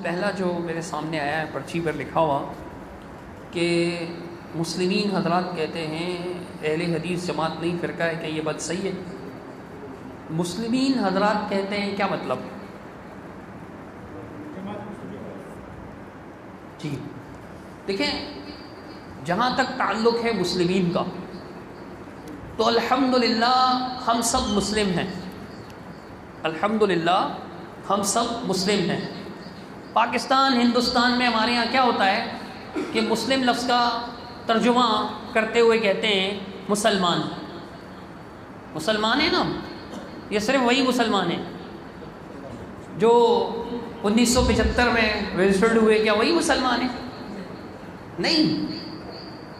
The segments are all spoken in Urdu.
پہلا جو میرے سامنے آیا ہے پرچی پر لکھا ہوا کہ مسلمین حضرات کہتے ہیں اہل حدیث جماعت نہیں فرقہ ہے، کہ یہ بات صحیح ہے؟ مسلمین حضرات کہتے ہیں کیا مطلب؟ جی دیکھیں، جہاں تک تعلق ہے مسلمین کا تو الحمدللہ ہم سب مسلم ہیں، الحمدللہ ہم سب مسلم ہیں۔ پاکستان ہندوستان میں ہمارے ہاں کیا ہوتا ہے کہ مسلم لفظ کا ترجمہ کرتے ہوئے کہتے ہیں مسلمان۔ مسلمان ہیں نا، یہ صرف وہی مسلمان ہیں جو 1975 میں رجسٹرڈ ہوئے، کیا وہی مسلمان ہیں؟ نہیں،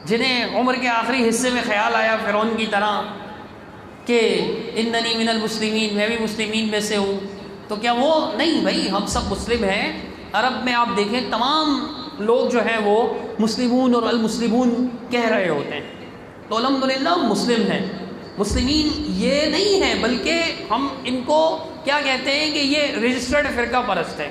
جنہیں عمر کے آخری حصے میں خیال آیا فرعون کی طرح کہ اننی من المسلمین، میں بھی مسلمین میں سے ہوں، تو کیا وہ نہیں؟ بھائی ہم سب مسلم ہیں۔ عرب میں آپ دیکھیں تمام لوگ جو ہیں وہ مسلمون اور المسلمون کہہ رہے ہوتے ہیں، تو الحمدللہ مسلم ہیں۔ مسلمین یہ نہیں ہے، بلکہ ہم ان کو کیا کہتے ہیں کہ یہ رجسٹرڈ فرقہ پرست ہے،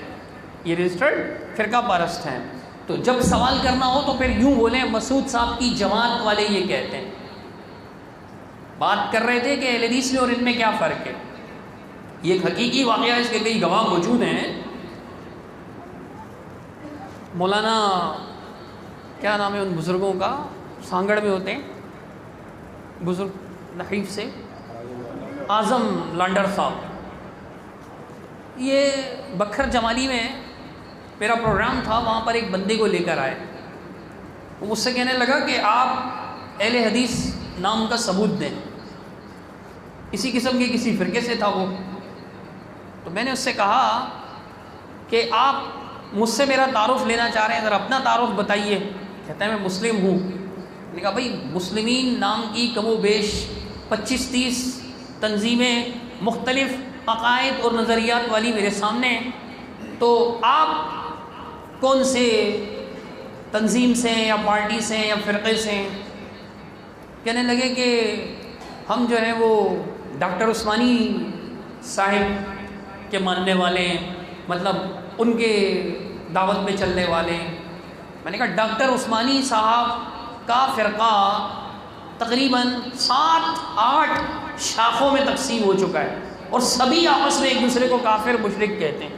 یہ رجسٹرڈ فرقہ پرست ہیں۔ تو جب سوال کرنا ہو تو پھر یوں بولیں مسعود صاحب کی جماعت والے یہ کہتے ہیں۔ بات کر رہے تھے کہ اہل حدیث میں اور ان میں کیا فرق ہے۔ یہ ایک حقیقی واقعہ ہے، اس کے کئی گواہ موجود ہیں۔ مولانا کیا نام ہے ان بزرگوں کا، سانگڑ میں ہوتے ہیں بزرگ نحیف سے، اعظم لانڈر صاحب، یہ بکھر جمالی میں میرا پروگرام تھا، وہاں پر ایک بندے کو لے کر آئے، وہ مجھ سے کہنے لگا کہ آپ اہل حدیث نام کا ثبوت دیں۔ اسی قسم کے کسی فرقے سے تھا وہ، تو میں نے اس سے کہا کہ آپ مجھ سے میرا تعارف لینا چاہ رہے ہیں، ذرا اپنا تعارف بتائیے۔ کہتا ہے میں مسلم ہوں۔ میں نے کہا بھائی مسلمین نام کی کم و بیش 25-30 تنظیمیں مختلف عقائد اور نظریات والی میرے سامنے ہیں، تو آپ کون سے تنظیم سے ہیں یا پارٹی سے ہیں یا فرقے سے ہیں؟ کہنے لگے کہ ہم جو ہیں وہ ڈاکٹر عثمانی صاحب کے ماننے والے ہیں، مطلب ان کے دعوت میں چلنے والے ہیں۔ میں نے کہا ڈاکٹر عثمانی صاحب کا فرقہ تقریباً 7-8 شاخوں میں تقسیم ہو چکا ہے، اور سبھی آپس میں ایک دوسرے کو کافر مشرک کہتے ہیں۔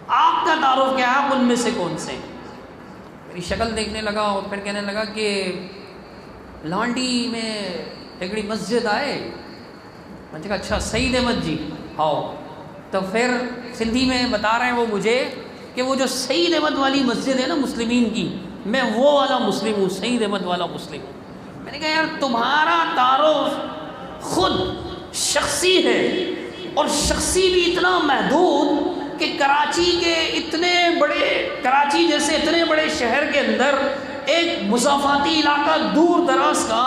آپ کا تعارف کیا ہے، آپ ان میں سے کون سے ہیں؟ میری شکل دیکھنے لگا اور پھر کہنے لگا کہ لانڈی میں ایکڑی مسجد آئے۔ میں نے کہا اچھا سعید احمد جی، ہاؤ۔ تو پھر سندھی میں بتا رہے ہیں وہ مجھے کہ وہ جو سعید احمد والی مسجد ہے نا مسلمین کی، میں وہ والا مسلم ہوں، سعید احمد والا مسلم ہوں۔ میں نے کہا یار تمہارا تعارف خود شخصی ہے، اور شخصی بھی اتنا محدود کہ کراچی کے کراچی جیسے اتنے بڑے شہر کے اندر ایک مسافاتی علاقہ دور دراز کا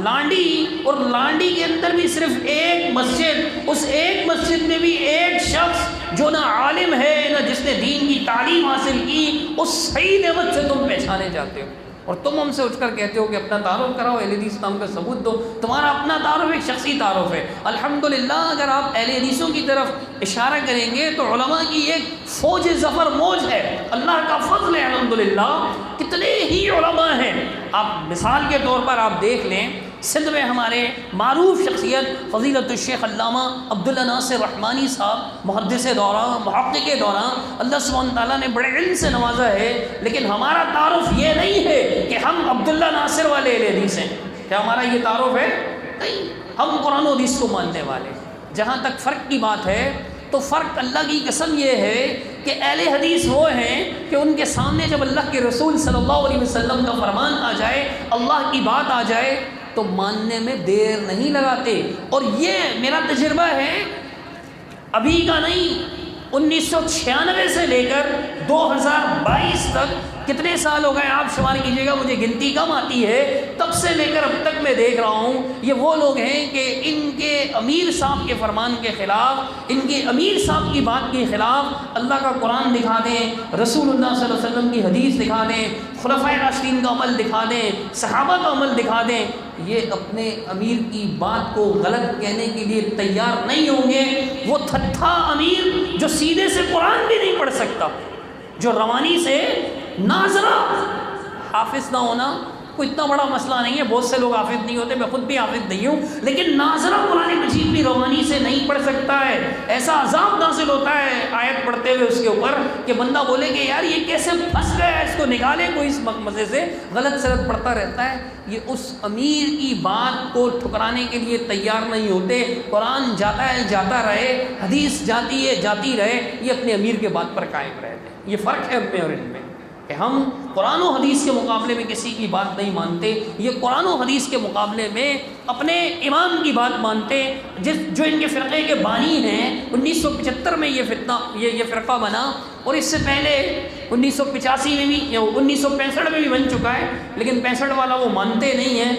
لانڈی، اور لانڈی کے اندر بھی صرف ایک مسجد، اس ایک مسجد میں بھی ایک شخص جو نہ عالم ہے نہ جس نے دین کی تعلیم حاصل کی، اس سعید احمد سے تم پہچانے جاتے ہو، اور تم ہم سے اٹھ کر کہتے ہو کہ اپنا تعارف کراؤ، اہل حدیث نام کا ثبوت دو۔ تمہارا اپنا تعارف ایک شخصی تعارف ہے۔ الحمدللہ اگر آپ اہل حدیثوں کی طرف اشارہ کریں گے تو علماء کی ایک فوج ظفر موج ہے، اللہ کا فضل ہے الحمدللہ، کتنے ہی علماء ہیں۔ آپ مثال کے طور پر آپ دیکھ لیں، سندھ میں ہمارے معروف شخصیت فضیلت الشیخ علامہ عبداللہ ناصر رحمانی صاحب، محدث دوران، محقق دوران، اللہ سبحانہ تعالیٰ نے بڑے علم سے نوازا ہے، لیکن ہمارا تعارف یہ نہیں ہے کہ ہم عبداللہ ناصر والے اہل حدیث ہیں۔ کیا ہمارا یہ تعارف ہے؟ نہیں، ہم قرآن و حدیث کو ماننے والے۔ جہاں تک فرق کی بات ہے تو فرق اللہ کی قسم یہ ہے کہ اہل حدیث وہ ہیں کہ ان کے سامنے جب اللہ کے رسول صلی اللہ علیہ وسلم کا فرمان آ جائے، اللہ کی بات آ جائے، تو ماننے میں دیر نہیں لگاتے۔ اور یہ میرا تجربہ ہے، ابھی کا نہیں، 1996 سے لے کر 2022 تک کتنے سال ہو گئے آپ شمار کیجئے گا، مجھے گنتی کم آتی ہے، تب سے لے کر اب تک میں دیکھ رہا ہوں یہ وہ لوگ ہیں کہ ان کے امیر صاحب کے فرمان کے خلاف، ان کے امیر صاحب کی بات کے خلاف اللہ کا قرآن دکھا دیں، رسول اللہ صلی اللہ علیہ وسلم کی حدیث دکھا دیں، خلفائے راشدین کا عمل دکھا دیں، صحابہ کا عمل دکھا دیں، یہ اپنے امیر کی بات کو غلط کہنے کے لیے تیار نہیں ہوں گے۔ وہ تھتھا امیر جو سیدھے سے قرآن بھی نہیں پڑھ سکتا، جو روانی سے ناظرہ حافظ نہ ہونا کوئی اتنا بڑا مسئلہ نہیں ہے، بہت سے لوگ حافظ نہیں ہوتے، میں خود بھی حافظ نہیں ہوں، لیکن ناظرہ قرآن مجید بھی روانی سے نہیں پڑھ سکتا ہے۔ ایسا عذاب نازل ہوتا ہے آیت پڑھتے ہوئے اس کے اوپر کہ بندہ بولے کہ یار یہ کیسے پھنس گیا، اس کو نکالے کوئی اس مزے سے، غلط سلط پڑھتا رہتا ہے۔ یہ اس امیر کی بات کو ٹھکرانے کے لیے تیار نہیں ہوتے۔ قرآن جاتا ہے جاتا رہے، حدیث جاتی ہے جاتی رہے، یہ اپنے امیر کے بات پر قائم رہتے ہیں۔ یہ فرق ہے ہم میں اور ان میں کہ ہم قرآن و حدیث کے مقابلے میں کسی کی بات نہیں مانتے، یہ قرآن و حدیث کے مقابلے میں اپنے امام کی بات مانتے جو ان کے فرقے کے بانی ہیں۔ 1975 میں یہ فرقہ بنا، اور اس سے پہلے 1985 میں بھی یا 1965 میں بھی بن چکا ہے، لیکن 65 والا وہ مانتے نہیں ہیں،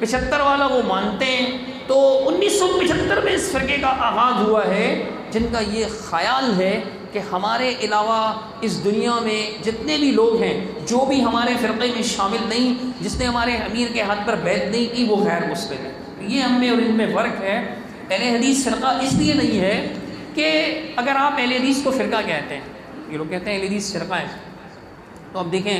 75 والا وہ مانتے ہیں۔ تو 1975 میں اس فرقے کا آغاز ہوا ہے، جن کا یہ خیال ہے کہ ہمارے علاوہ اس دنیا میں جتنے بھی لوگ ہیں، جو بھی ہمارے فرقے میں شامل نہیں، جس نے ہمارے امیر کے ہاتھ پر بیعت نہیں کی، وہ غیر مسلم ہے۔ یہ ہم میں اور ان میں فرق ہے۔ اہل حدیث فرقہ اس لیے نہیں ہے کہ اگر آپ اہل حدیث کو فرقہ کہتے ہیں، یہ لوگ کہتے ہیں اہل حدیث فرقہ ہے، تو اب دیکھیں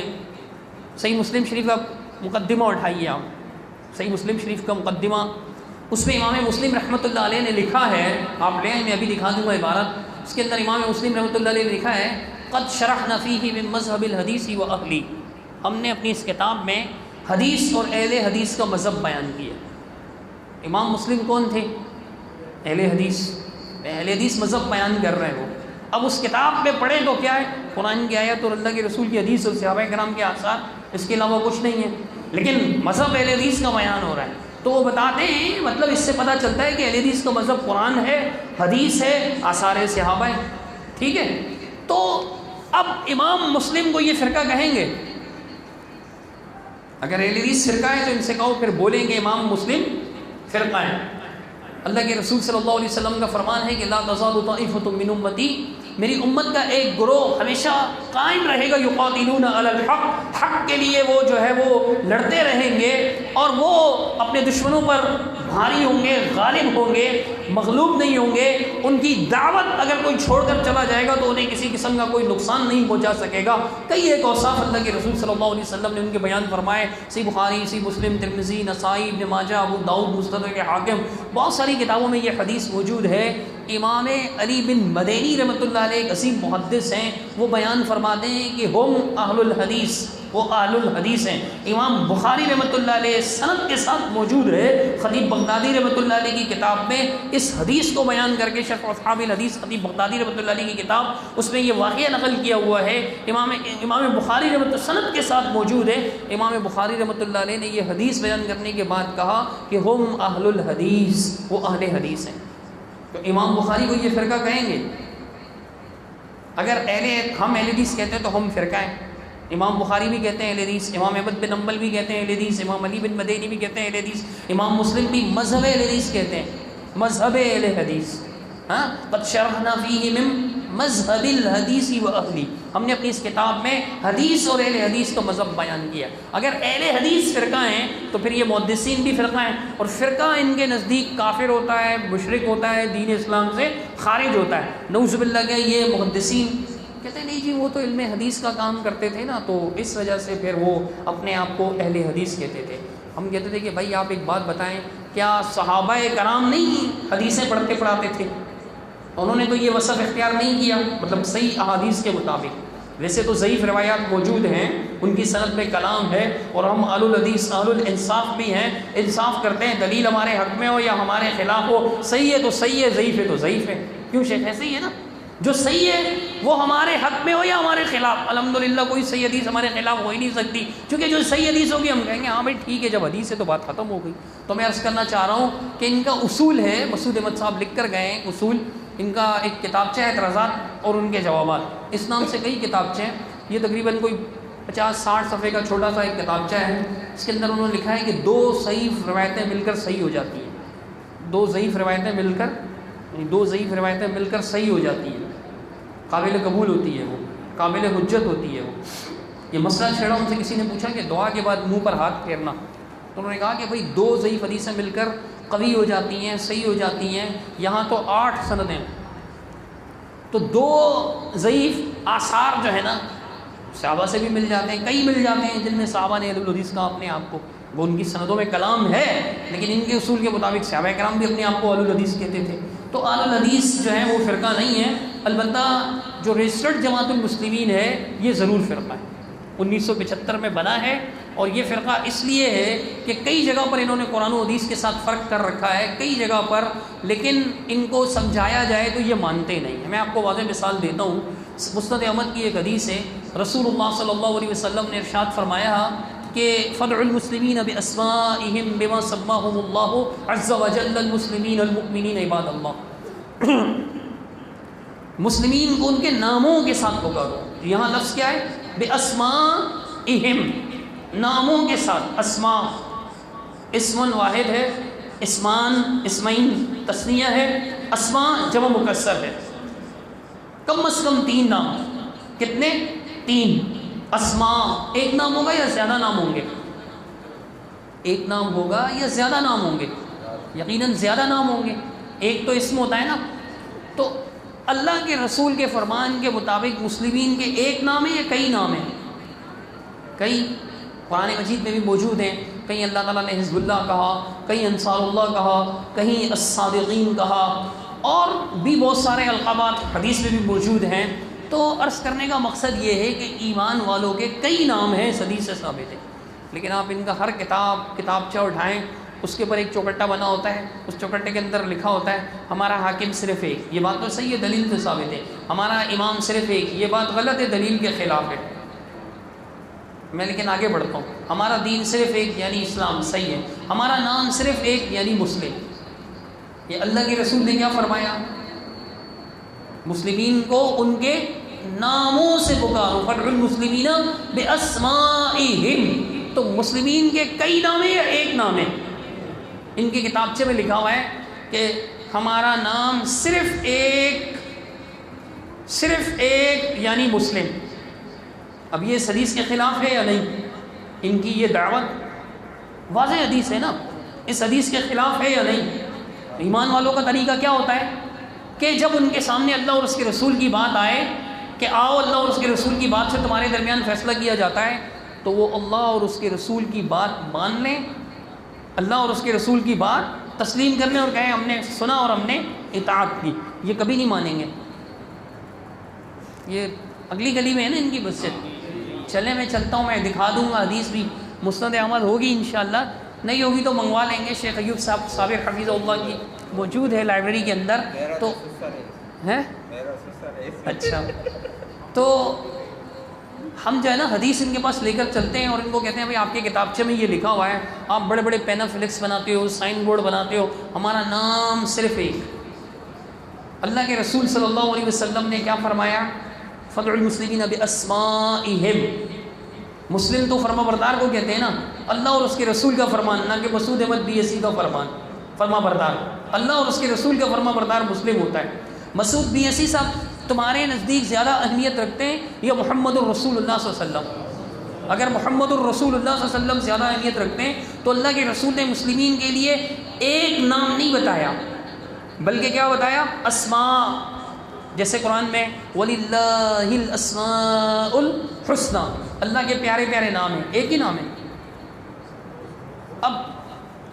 صحیح مسلم شریف کا مقدمہ اٹھائیے آپ، صحیح مسلم شریف کا مقدمہ، اس میں امام مسلم رحمۃ اللہ علیہ نے لکھا ہے، آپ لیں میں ابھی دکھا دوں گا عبارت، اس کے اندر امام مسلم رحمۃ اللہ علیہ نے لکھا ہے قد شرحنا فیہ من مذہب الحدیث و اہلی، ہم نے اپنی اس کتاب میں حدیث اور اہل حدیث کا مذہب بیان کیا۔ امام مسلم کون تھے؟ اہل حدیث مذہب بیان کر رہے ہو۔ اب اس کتاب میں پڑھیں تو کیا ہے؟ قرآن کی آیت اور اللہ کے رسول کی حدیث اور صحابہ کرام کے آثار، اس کے علاوہ کچھ نہیں ہے، لیکن مذہب اہل حدیث کا بیان ہو رہا ہے۔ تو وہ بتاتے ہیں، مطلب اس سے پتہ چلتا ہے کہ اہل حدیث کا مذہب قرآن ہے، حدیث ہے، آثار صحابہ ہے، ٹھیک ہے۔ تو اب امام مسلم کو یہ فرقہ کہیں گے، اگر اہل حدیث فرقہ ہے تو ان سے کہو پھر بولیں گے امام مسلم فرقہ ہے۔ اللہ کے رسول صلی اللہ علیہ وسلم کا فرمان ہے کہ لا تزال طائفۃ من امتی، میری امت کا ایک گروہ ہمیشہ قائم رہے گا، یقاتلون علی الحق، حق کے لیے وہ جو ہے وہ لڑتے رہیں گے، اور وہ اپنے دشمنوں پر بھاری ہوں گے، غالب ہوں گے، مغلوب نہیں ہوں گے۔ ان کی دعوت اگر کوئی چھوڑ کر چلا جائے گا تو انہیں کسی قسم کا کوئی نقصان نہیں پہنچا سکے گا۔ کئی ایک اوصاف اللہ کے رسول صلی اللہ علیہ وسلم نے ان کے بیان فرمائے، صحیح بخاری، صحیح مسلم، ترمذی، نسائی، ابن ماجہ، ابو داؤد، مستدرک حاکم، بہت ساری کتابوں میں یہ حدیث موجود ہے۔ امام علی بن مدینی رحمۃ اللہ علیہ ایک عظیم محدث ہیں، وہ بیان فرماتے ہیں کہ ہم اہل الحدیث، وہ اہل الحدیث ہیں۔ امام بخاری رحمۃ اللہ علیہ سند کے ساتھ موجود ہے، خطیب بغدادی رحمۃ اللہ علیہ کی کتاب میں اس حدیث کو بیان کر کے شرح اصحاب الحدیث، خطیب بغدادی رحمۃ اللہ علیہ کی کتاب، اس میں یہ واقعہ نقل کیا ہوا ہے، امام بخاری رحمۃ اللہ سند کے ساتھ موجود ہے۔ امام بخاری رحمۃ اللہ علیہ نے یہ حدیث بیان کرنے کے بعد کہا کہ ہم اہل الحدیث، وہ اہل حدیث ہیں۔ تو امام بخاری کو یہ فرقہ کہیں گے؟ اگر ہم اہل حدیث کہتے ہیں تو ہم فرقہ ہیں۔ امام بخاری بھی کہتے ہیں اہل حدیث، امام احمد بن حنبل بھی کہتے ہیں اہل حدیث، امام علی بن مدینی بھی کہتے ہیں اہل حدیث، امام مسلم بھی مذہب اہل حدیث کہتے ہیں، مذہب اہل حدیث۔ ہاں، قد شرحنا فیہ من مذہب الحدیث و اہلی، ہم نے اپنی اس کتاب میں حدیث اور اہل حدیث کا مذہب بیان کیا۔ اگر اہل حدیث فرقہ ہیں تو پھر یہ محدثین بھی فرقہ ہیں، اور فرقہ ان کے نزدیک کافر ہوتا ہے، مشرک ہوتا ہے، دین اسلام سے خارج ہوتا ہے، نعوذ باللہ۔ کہ یہ محدثین کہتے ہیں نہیں جی وہ تو علم حدیث کا کام کرتے تھے نا، تو اس وجہ سے پھر وہ اپنے آپ کو اہل حدیث کہتے تھے۔ ہم کہتے تھے کہ بھائی آپ ایک بات بتائیں، کیا صحابہ کرام نہیں حدیثیں پڑھتے پڑھاتے تھے؟ انہوں نے تو یہ وصف اختیار نہیں کیا، مطلب صحیح احادیث کے مطابق۔ ویسے تو ضعیف روایات موجود ہیں، ان کی سند میں کلام ہے، اور ہم اہل الحدیث اہل الانصاف بھی ہیں، انصاف کرتے ہیں، دلیل ہمارے حق میں ہو یا ہمارے خلاف ہو، صحیح ہے تو صحیح ہے، ضعیف ہے تو ضعیف ہے۔ کیوں شیخ؟ ایسے ہی ہے نا، جو صحیح ہے وہ ہمارے حق میں ہو یا ہمارے خلاف، الحمدللہ کوئی صحیح حدیث ہمارے خلاف ہو ہی نہیں سکتی، کیونکہ جو صحیح حدیث ہوگی ہم کہیں گے ہاں بھائی ٹھیک ہے، جب حدیث ہے تو بات ختم ہو گئی۔ تو میں عرض کرنا چاہ رہا ہوں کہ ان کا اصول ہے، مسعود احمد صاحب لکھ کر گئے ہیں اصول، ان کا ایک کتابچہ ہے اعتراضات اور ان کے جوابات، اس نام سے کئی کتابچے ہیں، یہ تقریباً کوئی 50-60 صفحے کا چھوٹا سا ایک کتابچہ ہے۔ اس کے اندر انہوں نے لکھا ہے کہ 2 صحیح روایتیں مل کر صحیح ہو جاتی ہیں، 2 ضعیف روایتیں مل کر، یعنی 2 ضعیف روایتیں مل کر صحیح ہو جاتی ہیں، قابل قبول ہوتی ہے، وہ قابل حجت ہوتی ہے۔ وہ یہ مسئلہ چھیڑا، ان سے کسی نے پوچھا کہ دعا کے بعد منہ پر ہاتھ پھیرنا، تو انہوں نے کہا کہ بھئی 2 ضعیف حدیثیں مل کر قوی ہو جاتی ہیں، صحیح ہو جاتی ہیں، یہاں تو 8 سندیں، تو 2 ضعیف آثار جو ہے نا صحابہ سے بھی مل جاتے ہیں، کئی مل جاتے ہیں جن میں صحابہ نے اہل الحدیث کہا اپنے آپ کو، وہ ان کی سندوں میں کلام ہے، لیکن ان کے اصول کے مطابق صحابہ کرام بھی اپنے آپ کو اہل الحدیث کہتے تھے۔ تو اہل الحدیث جو ہے وہ فرقہ نہیں ہے، البتہ جو رجسٹرڈ جماعت المسلمین ہے یہ ضرور فرقہ ہے، 1975 میں بنا ہے، اور یہ فرقہ اس لیے ہے کہ کئی جگہ پر انہوں نے قرآن و حدیث کے ساتھ فرق کر رکھا ہے، کئی جگہ پر، لیکن ان کو سمجھایا جائے تو یہ مانتے نہیں ہیں۔ میں آپ کو واضح مثال دیتا ہوں، مسند احمد کی ایک حدیث ہے، رسول اللہ صلی اللہ علیہ وسلم نے ارشاد فرمایا کہ فدعوا المسلمین باسمائہم بما سماہم اللہ عز وجل المسلمین المؤمنین عباد اللہ، مسلمین کو ان کے ناموں کے ساتھ پکارو۔ یہاں لفظ کیا ہے؟ باسمائہم، ناموں کے ساتھ۔ اسماء اسم واحد ہے، اسمان اسمین تثنیہ ہے، اسماء جمع مکسر ہے، کم از کم 3 نام۔ کتنے؟ 3 اسماء۔ ایک نام ہوگا یا زیادہ نام ہوں گے؟ ایک نام ہوگا یا زیادہ نام ہوں گے؟ یقیناً زیادہ نام ہوں گے، ایک تو اسم ہوتا ہے نا۔ تو اللہ کے رسول کے فرمان کے مطابق مسلمین کے ایک نام ہے یا کئی نام ہیں؟ کئی، قرآن مجید میں بھی موجود ہیں، کہیں اللہ تعالیٰ نے حزب اللہ کہا، کہیں انصار اللہ کہا، کہیں الصادقین کہا، اور بھی بہت سارے القابات حدیث میں بھی موجود ہیں۔ تو عرض کرنے کا مقصد یہ ہے کہ ایمان والوں کے کئی نام ہیں، حدیث سے ثابت ہے، لیکن آپ ان کا ہر کتابچہ اٹھائیں، اس کے اوپر ایک چوکٹا بنا ہوتا ہے، اس چوکٹے کے اندر لکھا ہوتا ہے ہمارا حاکم صرف ایک۔ یہ بات تو صحیح ہے، دلیل سے ثابت ہے۔ ہمارا امام صرف ایک، یہ بات غلط ہے، دلیل کے خلاف ہے۔ میں لیکن آگے بڑھتا ہوں۔ ہمارا دین صرف ایک یعنی اسلام، صحیح ہے۔ ہمارا نام صرف ایک یعنی مسلم۔ یہ اللہ کے رسول نے کیا فرمایا؟ مسلمین کو ان کے ناموں سے پکارو، فدعوا المسلمین باسمائہم۔ تو مسلمین کے کئی نام ہیں یا ایک نام ہے؟ ان کے کتابچے میں لکھا ہوا ہے کہ ہمارا نام صرف ایک یعنی مسلم۔ اب یہ اس حدیث کے خلاف ہے یا نہیں؟ ان کی یہ دعوت واضح حدیث ہے نا، اس حدیث کے خلاف ہے یا نہیں؟ ایمان والوں کا طریقہ کیا ہوتا ہے کہ جب ان کے سامنے اللہ اور اس کے رسول کی بات آئے کہ آؤ اللہ اور اس کے رسول کی بات سے تمہارے درمیان فیصلہ کیا جاتا ہے، تو وہ اللہ اور اس کے رسول کی بات مان لیں، اللہ اور اس کے رسول کی بات تسلیم کر لیں اور کہیں ہم نے سنا اور ہم نے اطاعت کی۔ یہ کبھی نہیں مانیں گے۔ یہ اگلی گلی میں ہے نا ان کی مسجد، چلیں میں چلتا ہوں، میں دکھا دوں گا حدیث بھی، مسند احمد ہوگی انشاءاللہ، نہیں ہوگی تو منگوا لیں گے، شیخ ایوب صاحب صابر حفیظ اللہ کی موجود ہے لائبریری کے اندر۔ تو ہیں اچھا، تو ہم جو ہے نا حدیث ان کے پاس لے کر چلتے ہیں اور ان کو کہتے ہیں بھائی آپ کے کتابچے میں یہ لکھا ہوا ہے، آپ بڑے بڑے پینا فلیکس بناتے ہو، سائن بورڈ بناتے ہو، ہمارا نام صرف ایک۔ اللہ کے رسول صلی اللہ علیہ وسلم نے کیا فرمایا؟ فدعوا المسلمین باسمائہم۔ مسلم تو فرما بردار کو کہتے ہیں نا، اللہ اور اس کے رسول کا فرمان، نہ کہ مسعود احمد BSc کا فرمان۔ فرما بردار اللہ اور اس کے رسول کا فرما بردار مسلم ہوتا ہے۔ مسعود BSc صاحب تمہارے نزدیک زیادہ اہمیت رکھتے ہیں یا محمد الرسول اللہ صلی اللہ علیہ وسلم؟ اگر محمد الرسول اللہ صلی اللہ علیہ وسلم زیادہ اہمیت رکھتے ہیں تو اللہ کے رسول نے مسلمین کے لیے ایک نام نہیں بتایا، بلکہ کیا بتایا؟ اسماء۔ جیسے قرآن میں وَلِلَّهِ الْأَسْمَاءُ الْحُسْنَى، اللہ کے پیارے پیارے نام ہیں، ایک ہی نام ہے۔ اب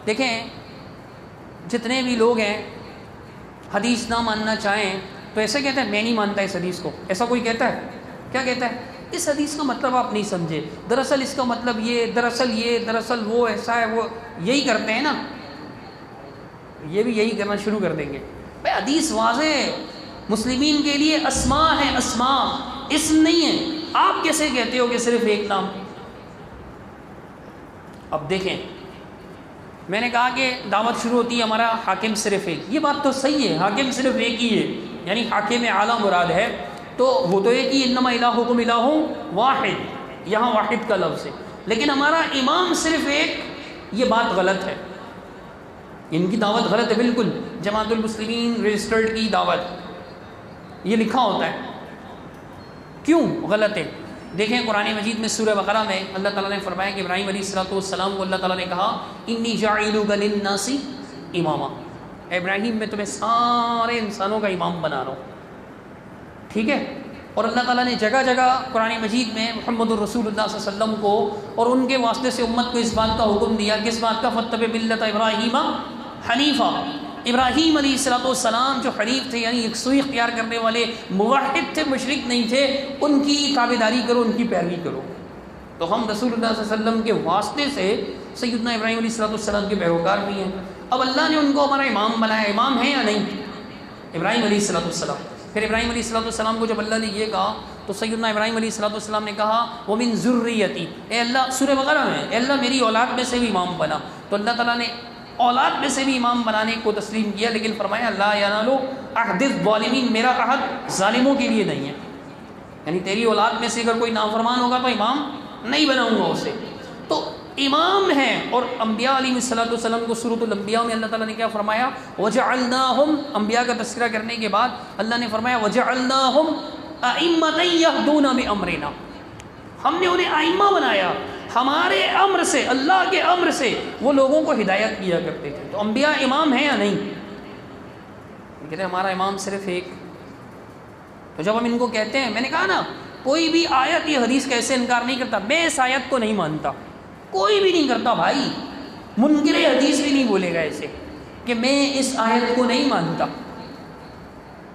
دیکھیں جتنے بھی لوگ ہیں حدیث نہ ماننا چاہیں تو ایسے کہتے ہیں میں نہیں مانتا اس حدیث کو، ایسا کوئی کہتا ہے؟ کیا کہتا ہے؟ اس حدیث کا مطلب آپ نہیں سمجھے، دراصل اس کا مطلب یہ، دراصل وہ ایسا ہے، وہ یہی کرتے ہیں نا، یہ بھی یہی کرنا شروع کر دیں گے۔ بھائی حدیث واضح ہے، مسلمین کے لیے اسماء ہے، اسماء، اسم نہیں ہے۔ آپ کیسے کہتے ہو کہ صرف ایک نام؟ اب دیکھیں، میں نے کہا کہ دعوت شروع ہوتی ہے ہمارا حاکم صرف ایک، یہ بات تو صحیح ہے، حاکم صرف ایک ہی ہے، یعنی حاکم اعلیٰ مراد ہے، تو وہ تو ایک ہی، انما الہکم الہ واحد، یہاں واحد کا لفظ ہے، لیکن ہمارا امام صرف ایک، یہ بات غلط ہے، ان کی دعوت غلط ہے بالکل۔ جماعت المسلمین رجسٹرڈ کی دعوت یہ لکھا ہوتا ہے، کیوں غلط ہے؟ دیکھیں قرآن مجید میں سورہ بقرہ میں اللہ تعالیٰ نے فرمایا کہ ابراہیم علیہ السلام کو اللہ تعالیٰ نے کہا انی جاعلک للناس اماما، ابراہیم میں تمہیں سارے انسانوں کا امام بنا رہا ہوں، ٹھیک ہے؟ اور اللہ تعالیٰ نے جگہ جگہ قرآن مجید میں محمد الرسول اللہ صلی اللہ علیہ وسلم کو اور ان کے واسطے سے امت کو اس بات کا حکم دیا، کس بات کا؟ فَاتَّبِعْ مِلَّةَ إِبْرَاهِيمَ حنیفہ، ابراہیم علیہ الصلوۃ والسلام جو حنیف تھے، یعنی یکسوئی اختیار کرنے والے، موحد تھے، مشرک نہیں تھے، ان کی تابعداری کرو، ان کی پیروی کرو۔ تو ہم رسول اللہ صلی اللہ علیہ وسلم کے واسطے سے سیدنا ابراہیم علیہ الصلوۃ والسلام کے پیروکار بھی ہیں۔ اب اللہ نے ان کو ہمارا امام بنایا، امام ہے یا نہیں؟ ابراہیم علیہ الصلوۃ والسلام۔ پھر ابراہیم علیہ الصلوۃ والسلام کو جب اللہ نے یہ کہا تو سیدنا ابراہیم علیہ الصلوۃ والسلام نے کہا وَمِن ذُرِّيَّتِي، اے اللہ، سورہ بقرہ میں، اے اللہ میری اولاد میں سے بھی امام بنا۔ تو اللہ تعالیٰ نے اولاد میں سے بھی امام بنانے کو تسلیم کیا، لیکن فرمایا لا ینال عہد الظالمین، میرا عہد ظالموں کے لیے نہیں ہے، یعنی تیری اولاد میں سے اگر کوئی نافرمان ہوگا تو امام نہیں بناؤں گا اسے۔ تو امام ہیں۔ اور انبیاء علیہ الصلوۃ والسلام کو سورۃ الانبیاء میں اللہ تعالیٰ نے کیا فرمایا؟ وجعلناہم، انبیاء کا تذکرہ کرنے کے بعد اللہ نے فرمایا وجعلناہم ائمۃ یہدون بامرنا، ہم نے انہیں ائمہ بنایا، ہمارے امر سے، اللہ کے امر سے وہ لوگوں کو ہدایت کیا کرتے تھے۔ تو انبیاء امام ہیں یا نہیں؟ کہتے ہیں ہمارا امام صرف ایک۔ تو جب ہم ان کو کہتے ہیں، میں نے کہا نا کوئی بھی آیت یا حدیث کیسے انکار نہیں کرتا، میں اس آیت کو نہیں مانتا، کوئی بھی نہیں کرتا بھائی، منکر حدیث بھی نہیں بولے گا ایسے کہ میں اس آیت کو نہیں مانتا،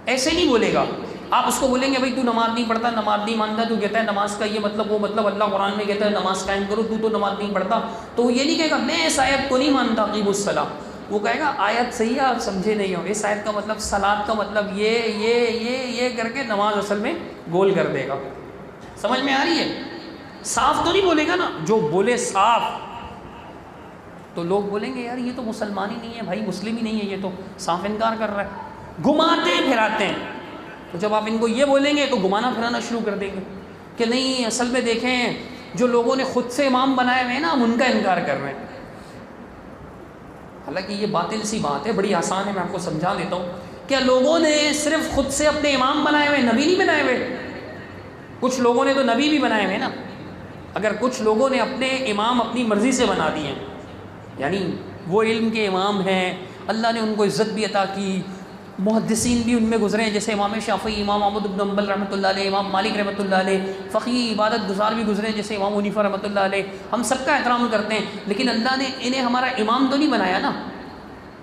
ایسے نہیں بولے گا۔ آپ اس کو بولیں گے بھائی تو نماز نہیں پڑھتا، نماز نہیں مانتا، تو کہتا ہے نماز کا یہ مطلب وہ مطلب، اللہ قرآن میں کہتا ہے نماز قائم کرو، تو نماز نہیں پڑھتا، تو وہ یہ نہیں کہے گا میں اس آیت کو نہیں مانتا اقیموا الصلاۃ، وہ کہے گا آیت صحیح ہے، آپ سمجھے نہیں ہو، اس آیت کا مطلب صلاۃ کا مطلب یہ کر کے نماز اصل میں گول کر دے گا۔ سمجھ میں آ رہی ہے؟ صاف تو نہیں بولے گا نا، جو بولے صاف تو لوگ بولیں گے یار یہ تو مسلمان ہی نہیں ہے بھائی، مسلم ہی نہیں ہے، یہ تو صاف انکار کر رہا ہے، گھماتے پھراتے ہیں۔ تو جب آپ ان کو یہ بولیں گے تو گھمانا پھرانا شروع کر دیں گے کہ نہیں اصل میں دیکھیں جو لوگوں نے خود سے امام بنائے ہوئے ہیں نا ہم ان کا انکار کر رہے ہیں۔ حالانکہ یہ باطل سی بات ہے، بڑی آسان ہے، میں آپ کو سمجھا دیتا ہوں۔ کیا لوگوں نے صرف خود سے اپنے امام بنائے ہوئے، نبی نہیں بنائے ہوئے؟ کچھ لوگوں نے تو نبی بھی بنائے ہوئے نا۔ اگر کچھ لوگوں نے اپنے امام اپنی مرضی سے بنا دیے ہیں، یعنی وہ علم کے امام ہیں، اللہ نے ان کو عزت بھی عطا کی، محدثین بھی ان میں گزرے ہیں، جیسے امام شافعی، امام احمد بن حنبل رحمۃ اللہ علیہ، امام مالک رحمۃ اللہ علیہ، فقیہ عبادت گزار بھی گزرے ہیں جیسے امام حنیفہ رحمۃ اللہ علیہ، ہم سب کا احترام کرتے ہیں، لیکن اللہ نے انہیں ہمارا امام تو نہیں بنایا نا۔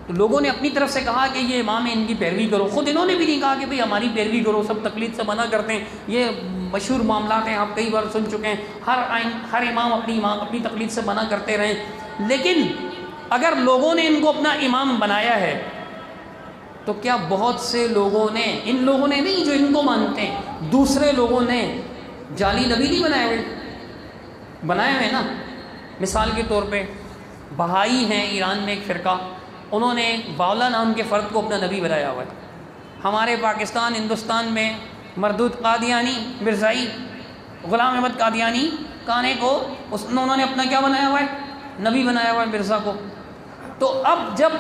تو لوگوں نے اپنی طرف سے کہا کہ یہ امام ہے، ان کی پیروی کرو، خود انہوں نے بھی نہیں کہا کہ بھئی ہماری پیروی کرو، سب تقلید سے منع کرتے ہیں، یہ مشہور معاملات ہیں، آپ کئی بار سن چکے ہیں، ہر امام اپنی تقلید سے منع کرتے رہیں۔ لیکن اگر لوگوں نے ان کو اپنا امام بنایا ہے تو کیا بہت سے لوگوں نے، ان لوگوں نے نہیں جو ان کو مانتے ہیں، دوسرے لوگوں نے جعلی نبی نہیں بنائے ہوئے نا؟ مثال کے طور پہ بہائی ہیں ایران میں ایک فرقہ، انہوں نے باولا نام کے فرد کو اپنا نبی بنایا ہوا ہے۔ ہمارے پاکستان ہندوستان میں مردود قادیانی مرزائی، غلام احمد قادیانی کانے کو انہوں نے اپنا کیا بنایا ہوا ہے؟ نبی بنایا ہوا ہے مرزا کو۔ تو اب جب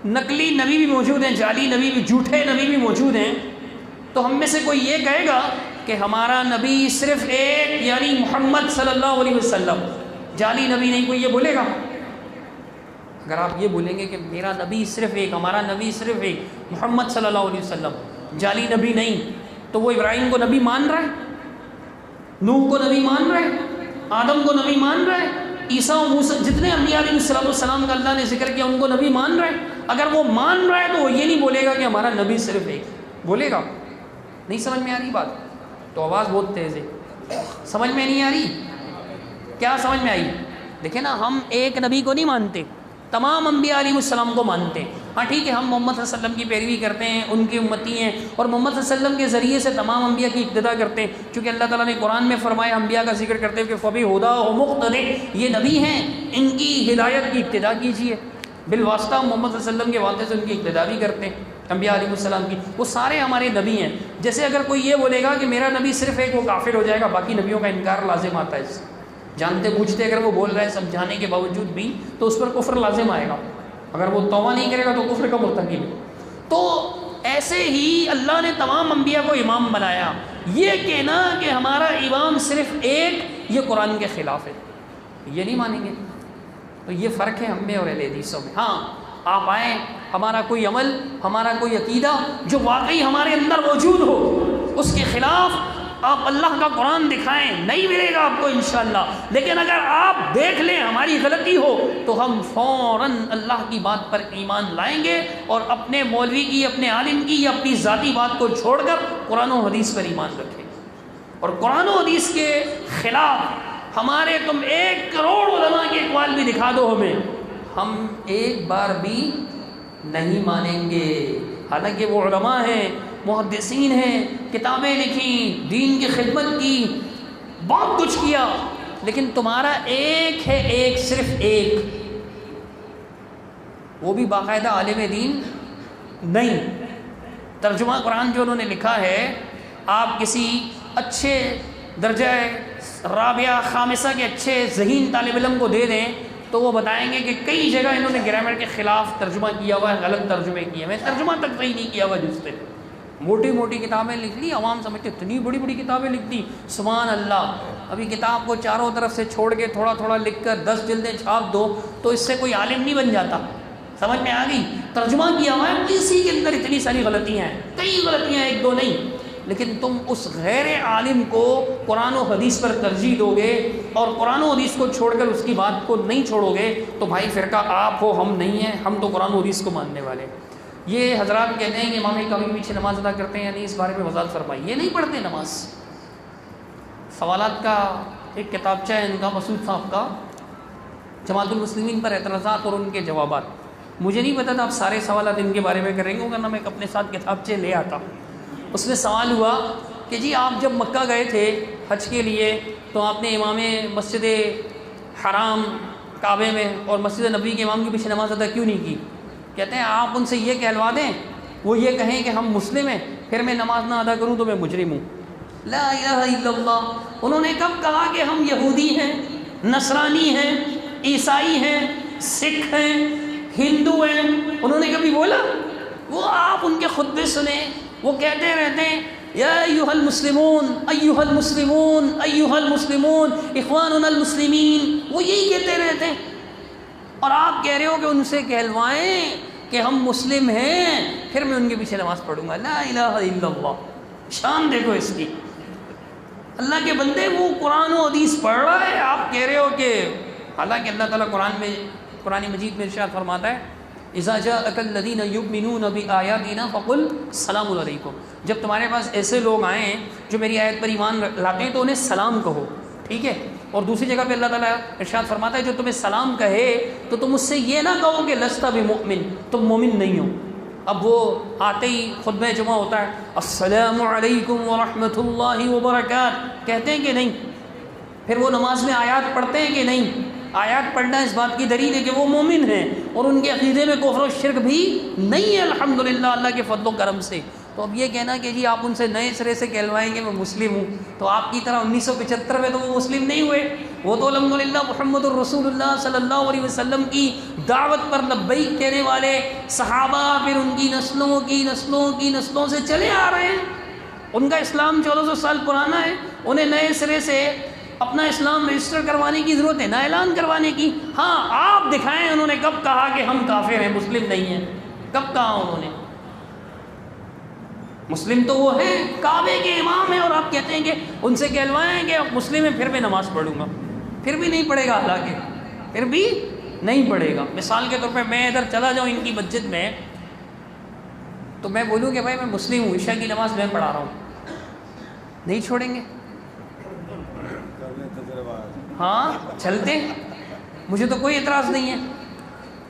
نقلی نبی بھی موجود ہیں، جعلی نبی بھی، جھوٹے نبی بھی موجود ہیں، تو ہم میں سے کوئی یہ کہے گا کہ ہمارا نبی صرف ایک، یعنی محمد صلی اللہ علیہ وسلم، جعلی نبی نہیں، کوئی یہ بولے گا؟ اگر آپ یہ بولیں گے کہ میرا نبی صرف ایک، ہمارا نبی صرف ایک، محمد صلی اللہ علیہ وسلم، جعلی نبی نہیں، تو وہ ابراہیم کو نبی مان رہا ہے، نوح کو نبی مان رہا ہے، آدم کو نبی مان رہا ہے، عیسیٰ و موسیٰ، جتنے انبیاء علیہ السلام کا اللہ نے ذکر کیا ان کو نبی مان رہا ہے۔ اگر وہ مان رہا ہے تو وہ یہ نہیں بولے گا کہ ہمارا نبی صرف ایک، بولے گا؟ نہیں سمجھ میں آ رہی بات؟ تو آواز بہت تیز ہے، سمجھ میں نہیں آ رہی؟ کیا سمجھ میں آئی؟ دیکھیں نا، ہم ایک نبی کو نہیں مانتے، تمام انبیاء علیہ السلام کو مانتے ہیں۔ ہاں ٹھیک ہے، ہم محمد صلی اللہ علیہ وسلم کی پیروی کرتے ہیں، ان کی امتی ہیں، اور محمد صلی اللہ علیہ وسلم کے ذریعے سے تمام انبیاء کی اقتدا کرتے ہیں، چونکہ اللہ تعالیٰ نے قرآن میں فرمایا انبیاء کا ذکر کرتے ہوئے کہ فَبِهُدَاهُ مُقْتَدِهْ، یہ نبی ہیں، ان کی ہدایت کی اقتدا کیجیے۔ بالواسطہ محمد صلی اللہ علیہ وسلم کے واسطے سے ان کی اقتدا بھی کرتے ہیں انبیاء علیہ السلام کی، وہ سارے ہمارے نبی ہیں۔ جیسے اگر کوئی یہ بولے گا کہ میرا نبی صرف ایک، وہ کافر ہو جائے گا، باقی نبیوں کا انکار لازم آتا ہے، جانتے بوجھتے اگر وہ بول رہا ہے سمجھانے کے باوجود بھی تو اس پر کفر لازم آئے گا، اگر وہ توبہ نہیں کرے گا تو کفر کا مرتکب ہے۔ تو ایسے ہی اللہ نے تمام انبیاء کو امام بنایا، یہ کہنا کہ ہمارا امام صرف ایک، یہ قرآن کے خلاف ہے، یہ نہیں مانیں گے۔ تو یہ فرق ہے ہم میں اور اہل حدیثوں میں۔ ہاں آپ آئیں، ہمارا کوئی عمل، ہمارا کوئی عقیدہ جو واقعی ہمارے اندر موجود ہو، اس کے خلاف آپ اللہ کا قرآن دکھائیں، نہیں ملے گا آپ کو انشاءاللہ۔ لیکن اگر آپ دیکھ لیں ہماری غلطی ہو تو ہم فوراً اللہ کی بات پر ایمان لائیں گے اور اپنے مولوی کی، اپنے عالم کی یا اپنی ذاتی بات کو چھوڑ کر قرآن و حدیث پر ایمان رکھیں۔ اور قرآن و حدیث کے خلاف ہمارے تم 1 کروڑ علماء کے اقوال بھی دکھا دو ہمیں، ہم ایک بار بھی نہیں مانیں گے۔ حالانکہ وہ علماء ہیں، محدثین ہیں، کتابیں لکھیں، دین کی خدمت کی، بہت کچھ کیا، لیکن تمہارا ایک ہے، ایک، صرف ایک، وہ بھی باقاعدہ عالم دین نہیں۔ ترجمہ قرآن جو انہوں نے لکھا ہے، آپ کسی اچھے درجہ رابعہ خامسہ کے اچھے ذہین طالب علم کو دے دیں تو وہ بتائیں گے کہ کئی جگہ انہوں نے گرامر کے خلاف ترجمہ کیا ہوا ہے، غلط ترجمے کیے ہوئے، ترجمہ تک صحیح نہیں کیا ہوا جس سے موٹی موٹی کتابیں لکھ لی، عوام سمجھتے اتنی بڑی بڑی کتابیں لکھ دی، سبحان اللہ۔ ابھی کتاب کو چاروں طرف سے چھوڑ کے تھوڑا تھوڑا لکھ کر 10 جلدیں چھاپ دو تو اس سے کوئی عالم نہیں بن جاتا۔ سمجھ میں آ گئی؟ ترجمہ کیا ہوا ہے، اسی کے اندر اتنی ساری غلطیاں ہیں، کئی غلطیاں، 1 2 نہیں، لیکن تم اس غیر عالم کو قرآن و حدیث پر ترجیح دو گے اور قرآن و حدیث کو چھوڑ کر اس کی بات کو نہیں چھوڑو گے تو بھائی فرقہ آپ ہو، ہم نہیں ہیں، ہم تو قرآن و حدیث کو ماننے والے۔ یہ حضرات کہتے ہیں کہ امام کبھی پیچھے نماز ادا کرتے ہیں یا نہیں، اس بارے میں وضاحت فرمائی۔ یہ نہیں پڑھتے نماز۔ سوالات کا ایک کتابچہ ہے ان کا، مسعود صاحب کا، جماعت المسلمین پر اعتراضات اور ان کے جوابات۔ مجھے نہیں پتا تھا آپ سارے سوالات ان کے بارے میں کریں گے، ورنہ میں اپنے ساتھ کتابچے لے آتا۔ اس میں سوال ہوا کہ جی آپ جب مکہ گئے تھے حج کے لیے تو آپ نے امام مسجد حرام کعبے میں اور مسجد نبوی کے امام کے پیچھے نماز ادا کیوں نہیں کی؟ کہتے ہیں آپ ان سے یہ کہلوا دیں، وہ یہ کہیں کہ ہم مسلم ہیں، پھر میں نماز نہ ادا کروں تو میں مجرم ہوں۔ لا الہ الا اللہ۔ انہوں نے کب کہا کہ ہم یہودی ہیں، نصرانی ہیں، عیسائی ہیں، سکھ ہیں، ہندو ہیں؟ انہوں نے کبھی بولا؟ وہ آپ ان کے خطبے سنیں، وہ کہتے رہتے ہیں یا ایھا المسلمون ایھا المسلمون ایھا المسلمون اخواننا المسلمین، وہ یہی کہتے رہتے ہیں، اور آپ کہہ رہے ہو کہ ان سے کہلوائیں کہ ہم مسلم ہیں پھر میں ان کے پیچھے نماز پڑھوں گا۔ لا الہ الا اللہ۔ شان دیکھو اس کی، اللہ کے بندے وہ قرآن و حدیث پڑھ رہا ہے، آپ کہہ رہے ہو کہ، حالانکہ اللہ تعالیٰ قرآن مجید میں ارشاد فرماتا ہے اذا جاءک الذین یؤمنون بآیاتنا فقل سلام علیکم، جب تمہارے پاس ایسے لوگ آئیں جو میری آیت پر ایمان لاتے ہیں تو انہیں سلام کہو، ٹھیک ہے؟ اور دوسری جگہ پہ اللہ تعالیٰ ارشاد فرماتا ہے جو تمہیں سلام کہے تو تم اس سے یہ نہ کہو کہ لست بمؤمن، تم مومن نہیں ہو۔ اب وہ آتے ہی خطبہ جمعہ ہوتا ہے السلام علیکم ورحمۃ اللہ وبرکاتہ، کہتے ہیں کہ نہیں؟ پھر وہ نماز میں آیات پڑھتے ہیں کہ نہیں؟ آیات پڑھنا اس بات کی دلیل ہے کہ وہ مومن ہیں اور ان کے عقیدے میں کفر و شرک بھی نہیں ہے الحمدللہ اللہ کے فضل و کرم سے۔ تو اب یہ کہنا کہ جی آپ ان سے نئے سرے سے کہلوائیں گے میں مسلم ہوں، تو آپ کی طرح 1975 میں تو وہ مسلم نہیں ہوئے، وہ تو الحمدللہ محمد الرسول اللہ صلی اللہ علیہ وسلم کی دعوت پر لبیک کہنے والے صحابہ پھر ان کی نسلوں سے چلے آ رہے ہیں۔ ان کا اسلام 1400 سال پرانا ہے، انہیں نئے سرے سے اپنا اسلام رجسٹر کروانے کی ضرورت ہے، نہ اعلان کروانے کی۔ ہاں آپ دکھائیں انہوں نے کب کہا کہ ہم کافر ہیں، مسلم نہیں ہیں؟ کب کہا انہوں نے؟ مسلم تو وہ ہیں، کعبے کے امام ہیں، اور آپ کہتے ہیں کہ ان سے کہلوائیں کہ آپ مسلم ہیں پھر میں نماز پڑھوں گا، پھر بھی نہیں پڑھے گا، حالانکہ پھر بھی نہیں پڑھے گا۔ مثال کے طور پہ میں ادھر چلا جاؤں ان کی مسجد میں تو میں بولوں کہ بھائی میں مسلم ہوں، عشاء کی نماز میں پڑھا رہا ہوں، نہیں چھوڑیں گے؟ ہاں چلتے، مجھے تو کوئی اعتراض نہیں ہے۔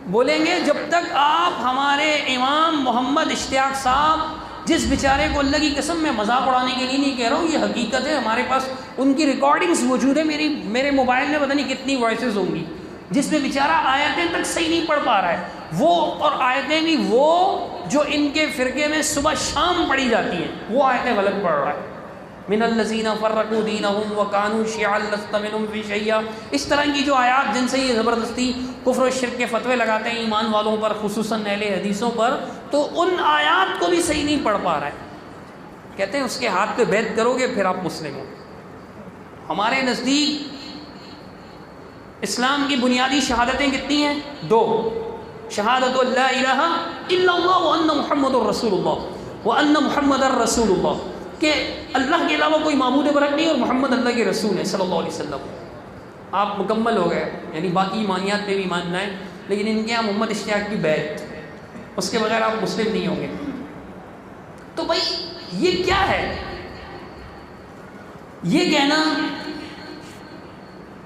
بولیں گے جب تک آپ ہمارے امام محمد اشتیاق صاحب، جس بیچارے کو اللہ کی قسم میں مذاق اڑانے کے لیے نہیں کہہ رہا ہوں، یہ حقیقت ہے، ہمارے پاس ان کی ریکارڈنگز موجود ہے، میرے موبائل میں پتہ نہیں کتنی وائسز ہوں گی، جس میں بیچارہ آیتیں تک صحیح نہیں پڑھ پا رہا ہے، وہ اور آیتیں بھی وہ جو ان کے فرقے میں صبح شام پڑھی جاتی ہیں وہ آیتیں غلط پڑھ رہا ہے۔ من الذین فرقوا دینہم وکانوا شیعا لست منہم فی شیء، اس طرح کی جو آیات جن سے یہ زبردستی کفر و شرک کے فتوے لگاتے ہیں ایمان والوں پر، خصوصاً اہل حدیثوں پر، تو ان آیات کو بھی صحیح نہیں پڑھ پا رہا ہے۔ کہتے ہیں اس کے ہاتھ پہ بیعت کرو گے پھر آپ مسلم ہو۔ ہمارے نزدیک اسلام کی بنیادی شہادتیں کتنی ہیں؟ 2، شہادت لا الہ الا اللہ وان محمد الرسول اللہ وان محمد الرسول اللہ۔ کہ اللہ کے علاوہ کوئی معبود برحق نہیں اور محمد اللہ کے رسول ہے صلی اللہ علیہ وسلم. آپ مکمل ہو گئے، یعنی باقی ایمانیات پہ بھی ماننا ہے، لیکن ان کے یہاں محمد اشتیاق کی بیعت، اس کے بغیر آپ مسلم نہیں ہوں گے. تو بھائی یہ کیا ہے؟ یہ کہنا،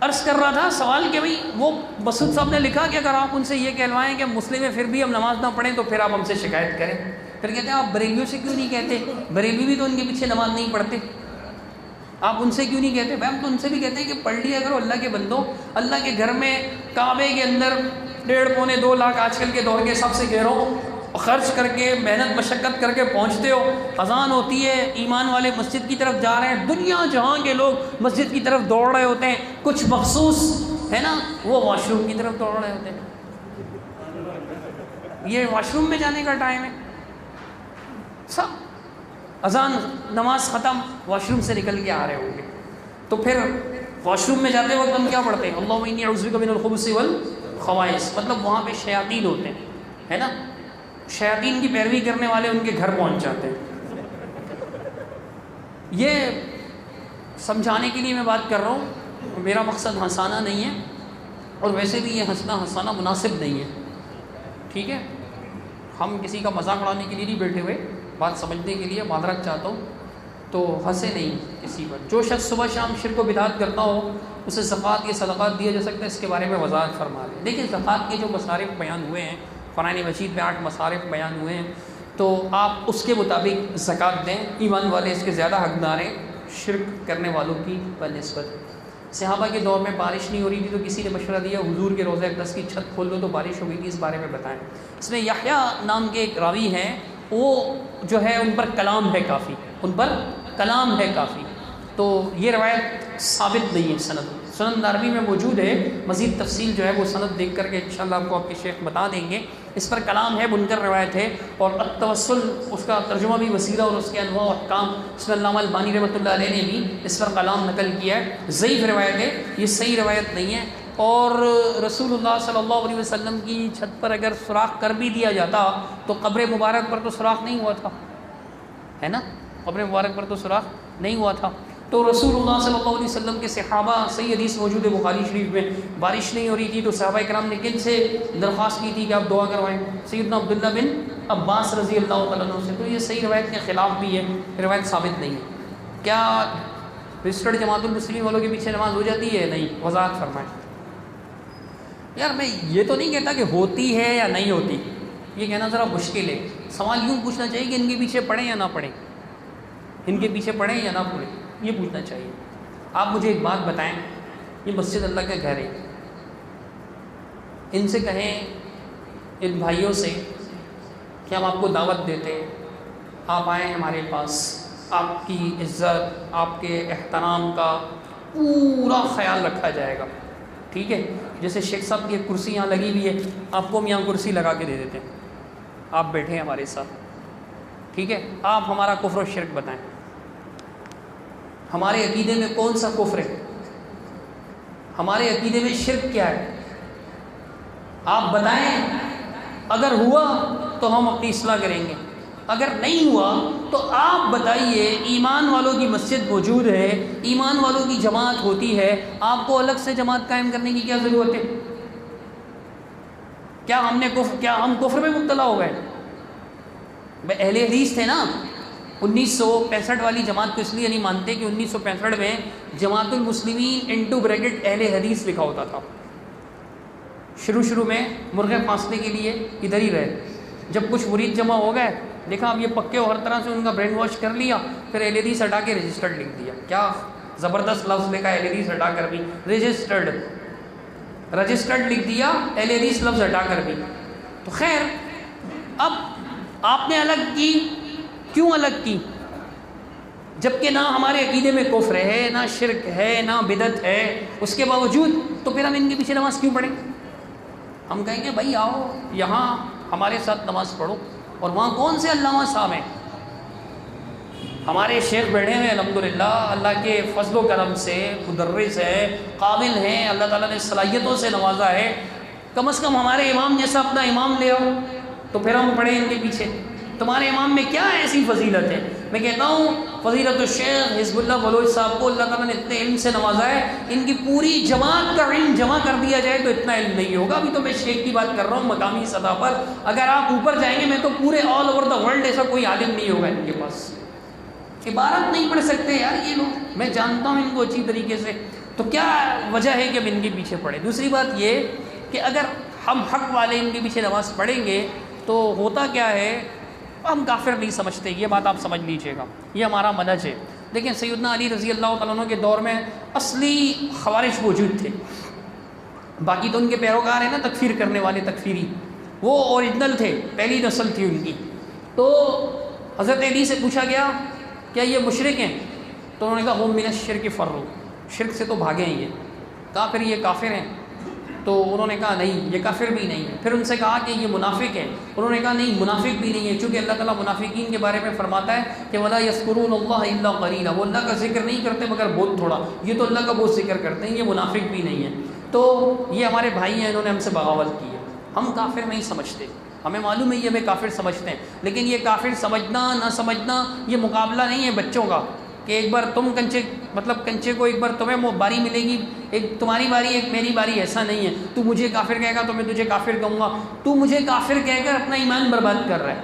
عرض کر رہا تھا سوال کہ بھائی وہ مسعود صاحب نے لکھا کہ اگر آپ ان سے یہ کہلوائیں کہ مسلم ہے پھر بھی ہم نماز نہ پڑھیں تو پھر آپ ہم سے شکایت کریں. پھر کہتے ہیں آپ بریلیوں سے کیوں نہیں کہتے؟ بریلوی بھی تو ان کے پیچھے نماز نہیں پڑھتے، آپ ان سے کیوں نہیں کہتے؟ بھائی ہم تو ان سے بھی کہتے ہیں کہ پڑھ لیا کرو اللہ کے بندو. اللہ کے گھر میں کعبے کے اندر 1.5 پونے 2 لاکھ آج کل کے دور کے حساب سے کہہ رہا ہوں خرچ کر کے محنت مشقت کر کے پہنچتے ہو، اذان ہوتی ہے، ایمان والے مسجد کی طرف جا رہے ہیں، دنیا جہاں کے لوگ مسجد کی طرف دوڑ رہے ہوتے ہیں، کچھ مخصوص ہے نا وہ واش روم کی طرف دوڑ رہے ہوتے ہیں. یہ واش روم میں جانے کا ٹائم ہے، سب اذان نماز ختم واش روم سے نکل کے آ رہے ہوں گے. تو پھر واش روم میں جاتے وقت ہم کیا پڑھتے ہیں؟ اللہم انی اعوذ بک من الخبث والخبائث. مطلب وہاں پہ شیاطین ہوتے ہیں، ہے نا، شیاطین کی پیروی کرنے والے ان کے گھر پہنچ جاتے ہیں. یہ سمجھانے کے لیے میں بات کر رہا ہوں، میرا مقصد ہنسانا نہیں ہے، اور ویسے بھی یہ ہنسانا مناسب نہیں ہے، ٹھیک ہے. ہم کسی کا مذاق اڑانے کے لیے نہیں بیٹھے ہوئے، بات سمجھنے کے لیے معذرت چاہتا ہوں، تو ہنسے نہیں کسی پر. جو شخص صبح شام شرک و بدعت کرتا ہو اسے زکوٰۃ یا صدقات دیا جا سکتا ہے، اس کے بارے میں وضاحت فرما رہے ہیں. دیکھیں زکوٰۃ کے جو مصارف بیان ہوئے ہیں قرآن مجید میں 8 مصارف بیان ہوئے ہیں، تو آپ اس کے مطابق زکوٰۃ دیں. ایمان والے اس کے زیادہ حقدار ہیں شرک کرنے والوں کی بنسبت. صحابہ کے دور میں بارش نہیں ہو رہی تھی تو کسی نے مشورہ دیا حضور کے روضہ اقدس کی چھت کھول دو تو بارش ہو گئی تھی، اس بارے میں بتائیں. اس میں یحییٰ نام کے ایک راوی ہیں، وہ جو ہے ان پر کلام ہے کافی، ان پر کلام ہے کافی، تو یہ روایت ثابت نہیں ہے. سنن دارمی میں موجود ہے، مزید تفصیل جو ہے وہ سند دیکھ کر کے انشاءاللہ آپ کو آپ کے شیخ بتا دیں گے. اس پر کلام ہے، منکر روایت ہے. اور التوسل اس کا ترجمہ بھی وسیلہ اور اس کے انواع و احکام اس میں علامہ البانی رحمۃ اللہ علیہ نے بھی اس پر کلام نقل کیا ہے. ضعیف روایت ہے، یہ صحیح روایت نہیں ہے. اور رسول اللہ صلی اللہ علیہ وسلم کی چھت پر اگر سوراخ کر بھی دیا جاتا تو قبر مبارک پر تو سوراخ نہیں ہوا تھا، ہے نا، قبر مبارک پر تو سوراخ نہیں ہوا تھا. تو رسول اللہ صلی اللہ علیہ وسلم کے صحابہ، صحیح حدیث موجود ہے بخاری شریف میں، بارش نہیں ہو رہی تھی تو صحابہ کرام نے کن سے درخواست کی تھی کہ آپ دعا کروائیں؟ سیدنا عبداللہ بن عباس رضی اللہ تعالیٰ عنہ سے. تو یہ صحیح روایت کے خلاف بھی ہے، روایت ثابت نہیں ہے. کیا رجسٹرڈ جماعت المسلمین والوں کے پیچھے نماز ہو جاتی ہے؟ نہیں. وضاحت فرمائیں. یار میں یہ تو نہیں کہتا کہ ہوتی ہے یا نہیں ہوتی، یہ کہنا ذرا مشکل ہے. سوال یوں پوچھنا چاہیے کہ ان کے پیچھے پڑھیں یا نہ پڑھیں، ان کے پیچھے پڑھیں یا نہ پڑھیں، یہ پوچھنا چاہیے. آپ مجھے ایک بات بتائیں، یہ مسجد اللہ کا گھر ہے، ان سے کہیں، ان بھائیوں سے کہ ہم آپ کو دعوت دیتے ہیں، آپ آئیں ہمارے پاس، آپ کی عزت، آپ کے احترام کا پورا خیال رکھا جائے گا، ٹھیک ہے. جیسے شیخ صاحب کی ایک کرسی یہاں لگی ہوئی ہے، آپ کو ہم یہاں کرسی لگا کے دے دیتے ہیں، آپ بیٹھیں ہمارے ساتھ، ٹھیک ہے. آپ ہمارا کفر و شرک بتائیں، ہمارے عقیدے میں کون سا کفر ہے، ہمارے عقیدے میں شرک کیا ہے، آپ بتائیں. اگر ہوا تو ہم اپنی اصلاح کریں گے، اگر نہیں ہوا تو آپ بتائیے. ایمان والوں کی مسجد موجود ہے، ایمان والوں کی جماعت ہوتی ہے، آپ کو الگ سے جماعت قائم کرنے کی کیا ضرورت ہے؟ کیا ہم کفر میں مبتلا ہو گئے؟ اہل حدیث تھے نا. 1965 والی جماعت کو اس لیے نہیں مانتے کہ 1965 میں جماعت المسلمین انٹو بریکٹ اہل حدیث لکھا ہوتا تھا. شروع میں مرغے پھانسنے کے لیے ادھر ہی رہے، جب کچھ مرید جمع ہو گئے، دیکھا اب یہ پکے ہو، ہر طرح سے ان کا برین واش کر لیا، پھر اہل حدیث ہٹا کے رجسٹرڈ لکھ دیا. کیا زبردست لفظ لکھا، اہل حدیث ہٹا کر بھی رجسٹرڈ لکھ دیا، اہل حدیث لفظ ہٹا کر بھی. تو خیر، اب آپ نے الگ کی، کیوں الگ کی؟ جبکہ نہ ہمارے عقیدے میں کفر ہے، نہ شرک ہے، نہ بدعت ہے، اس کے باوجود تو پھر ہم ان کے پیچھے نماز کیوں پڑھیں؟ ہم کہیں گے بھائی آؤ یہاں ہمارے ساتھ نماز پڑھو. اور وہاں کون سے علامہ صاحب ہیں؟ ہمارے شیخ بیٹھے ہوئے الحمدللہ، اللہ کے فضل و کرم سے مدرس ہے، قابل ہیں، اللہ تعالیٰ نے صلاحیتوں سے نوازا ہے. کم از کم ہمارے امام جیسا اپنا امام لے آؤ تو پھر ہم پڑھیں ان کے پیچھے. تمہارے امام میں کیا ایسی فضیلت ہے میں کہتا ہوں فضیلت الشیخ حزب اللہ بلوچ صاحب کو اللہ تعالیٰ نے اتنے علم سے نوازا ہے، ان کی پوری جماعت کا علم جمع کر دیا جائے تو اتنا علم نہیں ہوگا. ابھی تو میں شیخ کی بات کر رہا ہوں مقامی سطح پر، اگر آپ اوپر جائیں گے میں تو پورے آل اوور دا ورلڈ ایسا کوئی عالم نہیں ہوگا ان کے پاس. عبارت نہیں پڑھ سکتے یار یہ لوگ، میں جانتا ہوں ان کو اچھی طریقے سے. تو کیا وجہ ہے کہ ہم ان کے پیچھے پڑھیں؟ دوسری بات یہ کہ اگر ہم حق والے ان کے پیچھے نماز پڑھیں گے تو ہوتا کیا ہے، ہم کافر نہیں سمجھتے، یہ بات آپ سمجھ لیجئے گا، یہ ہمارا منہج ہے. لیکن سیدنا علی رضی اللہ تعالیٰ عنہ کے دور میں اصلی خوارج موجود تھے، باقی تو ان کے پیروکار ہیں نا تکفیر کرنے والے تکفیری، وہ اوریجنل تھے، پہلی نسل تھی ان کی. تو حضرت علی سے پوچھا گیا کیا یہ مشرک ہیں؟ تو انہوں نے کہا ہم من الشرک فروا، شرک سے تو بھاگے ہیں. یہ کہا پھر یہ کافر ہیں؟ تو انہوں نے کہا نہیں یہ کافر بھی نہیں ہے. پھر ان سے کہا کہ یہ منافق ہے؟ انہوں نے کہا نہیں منافق بھی نہیں ہے، چونکہ اللہ تعالیٰ منافقین کے بارے میں فرماتا ہے کہ وَلَا يَذْكُرُونَ اللَّهَ إِلَّا قَلِيلًا، وہ اللہ کا ذکر نہیں کرتے مگر بہت تھوڑا. یہ تو اللہ کا بہت ذکر کرتے ہیں، یہ منافق بھی نہیں ہے. تو یہ ہمارے بھائی ہیں، انہوں نے ہم سے بغاوت کی ہے. ہم کافر نہیں سمجھتے، ہمیں معلوم ہے یہ ہمیں کافر سمجھتے ہیں، لیکن یہ کافر سمجھنا نہ سمجھنا یہ مقابلہ نہیں ہے بچوں کا کہ ایک بار تم کنچے کو ایک بار تمہیں باری ملے گی، ایک تمہاری باری ایک میری باری، ایسا نہیں ہے. تو مجھے کافر کہے گا تو میں تجھے کافر کہوں گا. تو مجھے کافر کہہ کر اپنا ایمان برباد کر رہا ہے.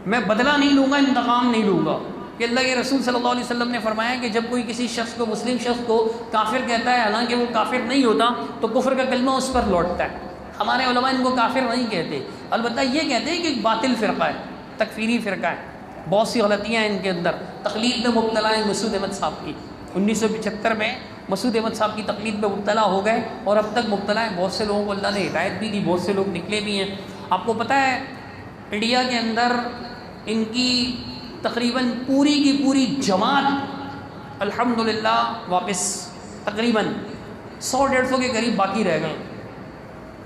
میں بدلہ نہیں لوں گا، انتقام نہیں لوں گا. کہ اللہ کے رسول صلی اللہ علیہ وسلم نے فرمایا کہ جب کوئی کسی شخص کو، مسلم شخص کو کافر کہتا ہے حالانکہ وہ کافر نہیں ہوتا، تو کفر کا کلمہ اس پر لوٹتا ہے. ہمارے علماء ان کو کافر نہیں کہتے، البتہ یہ کہتے ہیں کہ ایک باطل فرقہ ہے، تکفیری فرقہ ہے، بہت سی غلطیاں ہیں ان کے اندر. تقلید میں مبتلا ہے مسعود احمد صاحب کی. 1975 میں مسعود احمد صاحب کی تقلید میں مبتلا ہو گئے اور اب تک مبتلا ہے. بہت سے لوگوں کو اللہ نے ہدایت بھی دی، بہت سے لوگ نکلے بھی ہیں. آپ کو پتہ ہے انڈیا کے اندر ان کی تقریباً پوری کی پوری جماعت الحمدللہ واپس تقریباً 100-150 کے قریب باقی رہ گئے.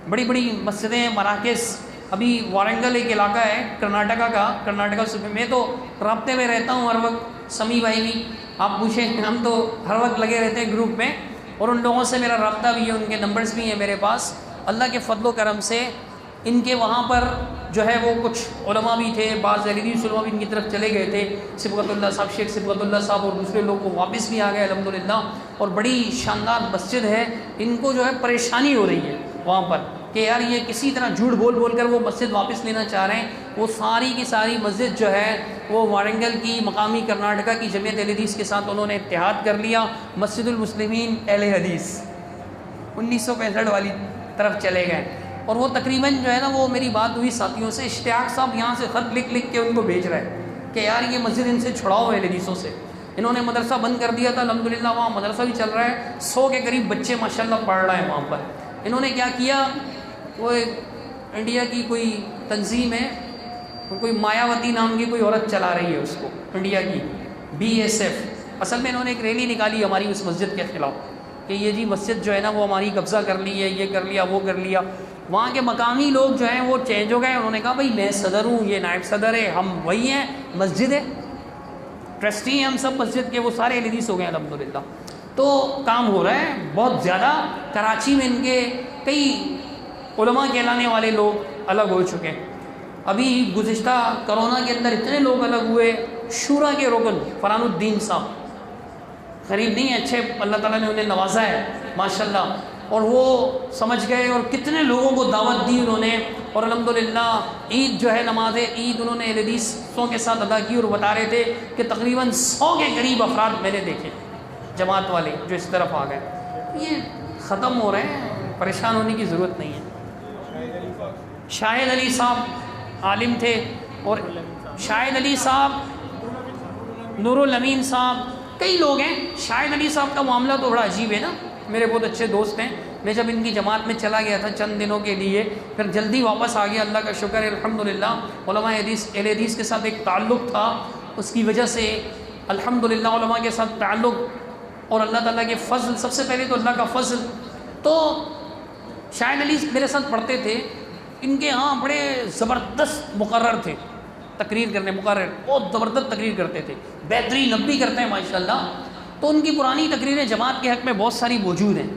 بڑی بڑی مسجدیں، مراکز. ابھی وارنگل ایک علاقہ ہے کرناٹکا صوبے میں، تو رابطے میں رہتا ہوں ہر وقت. سمی بھائی بھی آپ پوچھیں، ہم تو ہر وقت لگے رہتے ہیں گروپ میں، اور ان لوگوں سے میرا رابطہ بھی ہے، ان کے نمبرز بھی ہیں میرے پاس. اللہ کے فضل و کرم سے ان کے وہاں پر جو ہے وہ کچھ علماء بھی تھے، بعض اہل حدیث علماء بھی ان کی طرف چلے گئے تھے. صبغت اللہ صاحب، شیخ صبغت اللہ صاحب اور دوسرے لوگ کو واپس بھی آ گئے الحمدللہ. اور بڑی شاندار مسجد ہے. ان کو جو ہے پریشانی ہو رہی ہے وہاں پر کہ یار یہ کسی طرح جھوٹ بول کر وہ مسجد واپس لینا چاہ رہے ہیں. وہ ساری کی ساری مسجد جو ہے وہ وارنگل کی مقامی کرناٹکا کی جمعیت اہل حدیث کے ساتھ انہوں نے اتحاد کر لیا. مسجد المسلمین اہل حدیث 1965 والی طرف چلے گئے. اور وہ تقریباً جو ہے نا، وہ میری بات ہوئی ساتھیوں سے، اشتیاق صاحب یہاں سے خط لکھ کے ان کو بھیج رہے ہیں کہ یار یہ مسجد ان سے چھڑاؤ اہل حدیثوں سے. انہوں نے مدرسہ بند کر دیا تھا، الحمدللہ وہاں مدرسہ بھی چل رہا ہے، 100 کے قریب بچے ماشاءاللہ پڑھ رہے ہیں وہاں پر. انہوں نے کیا کیا، وہ انڈیا کی کوئی تنظیم ہے، کوئی مایاوتی نام کی کوئی عورت چلا رہی ہے اس کو، انڈیا کی BSF. اصل میں انہوں نے ایک ریلی نکالی ہماری اس مسجد کے خلاف کہ یہ جی مسجد جو ہے نا وہ ہماری قبضہ کر لی ہے، یہ کر لیا وہ کر لیا. وہاں کے مقامی لوگ جو ہیں وہ چینج ہو گئے. انہوں نے کہا بھائی میں صدر ہوں، یہ نائب صدر ہے، ہم وہی ہیں، مسجد ہے، ٹرسٹی ہیں ہم سب مسجد کے. وہ سارے حدیث ہو گئے الحمدللہ. تو کام ہو رہا ہے بہت زیادہ. کراچی میں ان کے کئی علماء کہلانے والے لوگ الگ ہو چکے ہیں. ابھی گزشتہ کرونا کے اندر اتنے لوگ الگ ہوئے. شورا کے رکن فرحان الدین صاحب غریب نہیں ہیں، اچھے اللہ تعالیٰ نے انہیں نوازا ہے ماشاءاللہ. اور وہ سمجھ گئے اور کتنے لوگوں کو دعوت دی انہوں نے. اور الحمدللہ عید جو ہے، نماز عید انہوں نے اہل حدیثوں کے ساتھ ادا کی. اور بتا رہے تھے کہ تقریباً 100 کے قریب افراد میں نے دیکھے جماعت والے جو اس طرف آ گئے. یہ ختم ہو رہے ہیں، پریشان ہونے کی ضرورت نہیں ہے. شاہد علی صاحب عالم تھے، اور شاہد علی صاحب، نور الامین صاحب، کئی لوگ ہیں. شاہد علی صاحب کا معاملہ تو بڑا عجیب ہے نا. میرے بہت اچھے دوست ہیں. میں جب ان کی جماعت میں چلا گیا تھا چند دنوں کے لیے، پھر جلدی واپس آ گیا. اللہ کا شکر ہے الحمدللہ. علماء حدیث، اہل حدیث کے ساتھ ایک تعلق تھا، اس کی وجہ سے الحمدللہ علماء کے ساتھ تعلق اور اللہ تعالیٰ کے فضل. سب سے پہلے تو اللہ کا فضل. تو شاہد علی میرے ساتھ پڑھتے تھے. ان کے ہاں بڑے زبردست مقرر تھے تقریر کرنے، مقرر بہت زبردست تقریر کرتے تھے، بہترین اب بھی کرتے ہیں ماشاءاللہ. تو ان کی پرانی تقریریں جماعت کے حق میں بہت ساری موجود ہیں.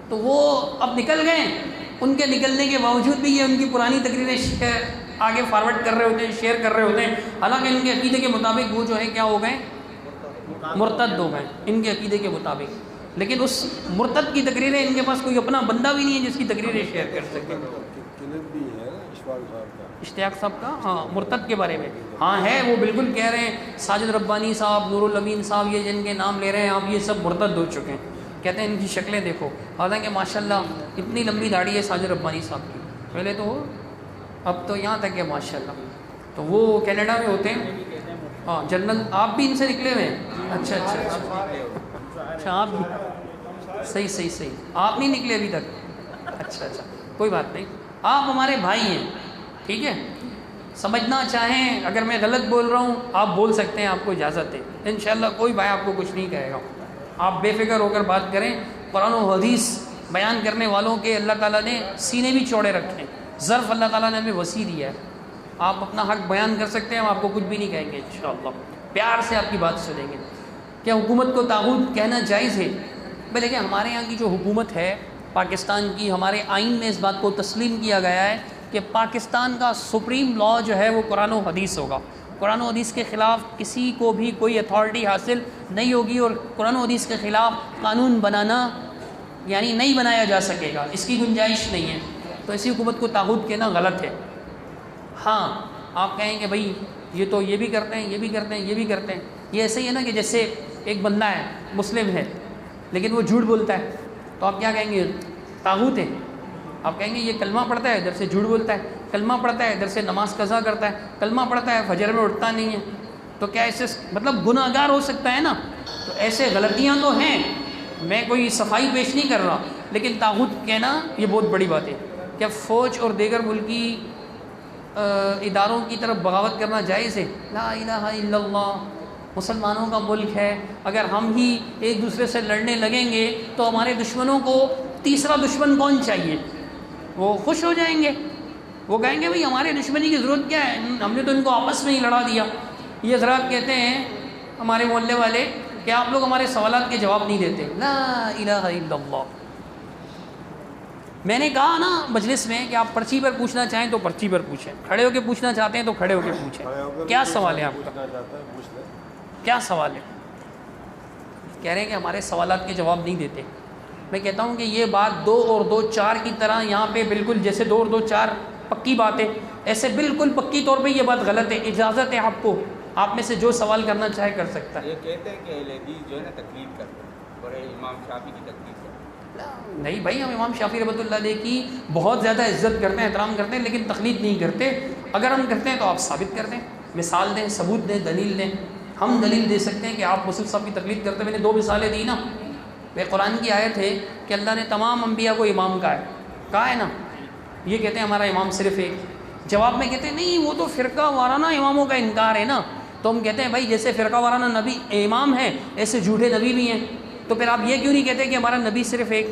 تو وہ اب نکل گئے. ان کے نکلنے کے باوجود بھی یہ ان کی پرانی تقریریں آگے فارورڈ کر رہے ہوتے ہیں، شیئر کر رہے ہوتے ہیں، حالانکہ ان کے عقیدے کے مطابق وہ جو ہے کیا ہو گئے، مرتد ہو گئے ان کے عقیدے کے مطابق. لیکن اس مرتد کی تقریریں ان کے پاس کوئی اپنا بندہ بھی نہیں ہے جس کی تقریریں شیئر کر سکے. اشتیاق صاحب کا ہاں مرتد کے بارے میں ہاں ہے، وہ بالکل کہہ رہے ہیں ساجد ربانی صاحب، نور الامین صاحب، یہ جن کے نام لے رہے ہیں آپ، یہ سب مرتد ہو چکے ہیں. کہتے ہیں ان کی شکلیں دیکھو، حالانکہ ماشاءاللہ اتنی لمبی داڑھی ہے ساجد ربانی صاحب کی، پہلے تو اب تو یہاں تک ہے ماشاءاللہ. تو وہ کینیڈا میں ہوتے ہیں ہاں جنرل. آپ بھی ان سے نکلے ہوئے ہیں؟ اچھا اچھا اچھا اچھا آپ بھی صحیح صحیح صحیح، آپ نہیں نکلے ابھی تک؟ اچھا اچھا کوئی بات نہیں، آپ ہمارے بھائی ہیں ٹھیک ہے. سمجھنا چاہیں اگر میں غلط بول رہا ہوں آپ بول سکتے ہیں، آپ کو اجازت ہے انشاءاللہ، کوئی بھائی آپ کو کچھ نہیں کہے گا. آپ بے فکر ہو کر بات کریں. قرآن و حدیث بیان کرنے والوں کے اللہ تعالیٰ نے سینے بھی چوڑے رکھے ہیں، ظرف اللہ تعالیٰ نے ہمیں وسیع دیا ہے. آپ اپنا حق بیان کر سکتے ہیں، ہم آپ کو کچھ بھی نہیں کہیں گے انشاءاللہ، پیار سے آپ کی بات سنیں گے. کیا حکومت کو طاغوت کہنا جائز ہے؟ بھائی دیکھیں ہمارے یہاں کی جو حکومت ہے پاکستان کی، ہمارے آئین میں اس بات کو تسلیم کیا گیا ہے کہ پاکستان کا سپریم لا جو ہے وہ قرآن و حدیث ہوگا. قرآن و حدیث کے خلاف کسی کو بھی کوئی اتھارٹی حاصل نہیں ہوگی، اور قرآن و حدیث کے خلاف قانون بنانا یعنی نہیں بنایا جا سکے گا، اس کی گنجائش نہیں ہے. تو ایسی حکومت کو طاغوت کہنا غلط ہے. ہاں آپ کہیں کہ بھائی یہ تو یہ بھی کرتے ہیں، یہ بھی کرتے ہیں، یہ بھی کرتے ہیں. یہ ایسے ہی ہے نا کہ جیسے ایک بندہ ہے مسلم ہے لیکن وہ جھوٹ بولتا ہے، تو آپ کیا کہیں گے؟ طاغوت ہے. آپ کہیں گے یہ کلمہ پڑھتا ہے ادھر سے جھوٹ بولتا ہے، کلمہ پڑھتا ہے ادھر سے نماز قضا کرتا ہے، کلمہ پڑھتا ہے فجر میں اٹھتا نہیں ہے، تو کیا ایسے مطلب گناہ گار ہو سکتا ہے نا؟ تو ایسے غلطیاں تو ہیں، میں کوئی صفائی پیش نہیں کر رہا، لیکن طاغوت کہنا یہ بہت بڑی بات ہے. کیا فوج اور دیگر ملکی اداروں کی طرف بغاوت کرنا جائز ہے؟ لا الہ الا اللہ، مسلمانوں کا ملک ہے، اگر ہم ہی ایک دوسرے سے لڑنے لگیں گے تو ہمارے دشمنوں کو تیسرا دشمن کون چاہیے؟ وہ خوش ہو جائیں گے، وہ کہیں گے بھئی ہمارے دشمنی کی ضرورت کیا ہے، ہم نے تو ان کو آپس میں ہی لڑا دیا. یہ حضرات کہتے ہیں ہمارے محلے والے کہ آپ لوگ ہمارے سوالات کے جواب نہیں دیتے. لا الہ الا اللہ. میں نے کہا نا مجلس میں کہ آپ پرچی پر پوچھنا چاہیں تو پرچی پر پوچھیں، کھڑے ہو کے پوچھنا چاہتے ہیں تو کھڑے ہو کے پوچھیں. کیا سوال ہے آپ کا؟ کیا سوال ہے؟ کہہ رہے ہیں کہ ہمارے سوالات کے جواب نہیں دیتے. میں کہتا ہوں کہ یہ بات 2 اور 2 4 کی طرح یہاں پہ بالکل جیسے 2 اور 2 4 پکی بات ہے، ایسے بالکل پکی طور پہ یہ بات غلط ہے. اجازت ہے آپ کو، آپ میں سے جو سوال کرنا چاہے کر سکتا ہے. یہ کہتے ہیں کہ اہل حدیث جو ہے نا تقلید کرتے ہیں اور امام شافعی کی تقلید کرتے ہیں. نہیں بھائی، ہم امام شافعی رحمۃ اللہ علیہ کی بہت زیادہ عزت کرتے ہیں، احترام کرتے ہیں، لیکن تقلید نہیں کرتے. اگر ہم کرتے ہیں تو آپ ثابت کر دیں، مثال دیں، ثبوت دیں، دلیل دیں. ہم دلیل دے سکتے ہیں کہ آپ مسلم صاحب کی تقلید کرتے. میں نے 2 مثالیں دی نا. وہ قرآن کی آیت ہے کہ اللہ نے تمام انبیاء کو امام کہا ہے نا. یہ کہتے ہیں ہمارا امام صرف ایک. جواب میں کہتے ہیں نہیں وہ تو فرقہ وارانہ اماموں کا انکار ہے نا. تو ہم کہتے ہیں بھائی جیسے فرقہ وارانہ نبی امام ہے ایسے جھوٹے نبی بھی ہیں. تو پھر آپ یہ کیوں نہیں کہتے کہ ہمارا نبی صرف ایک؟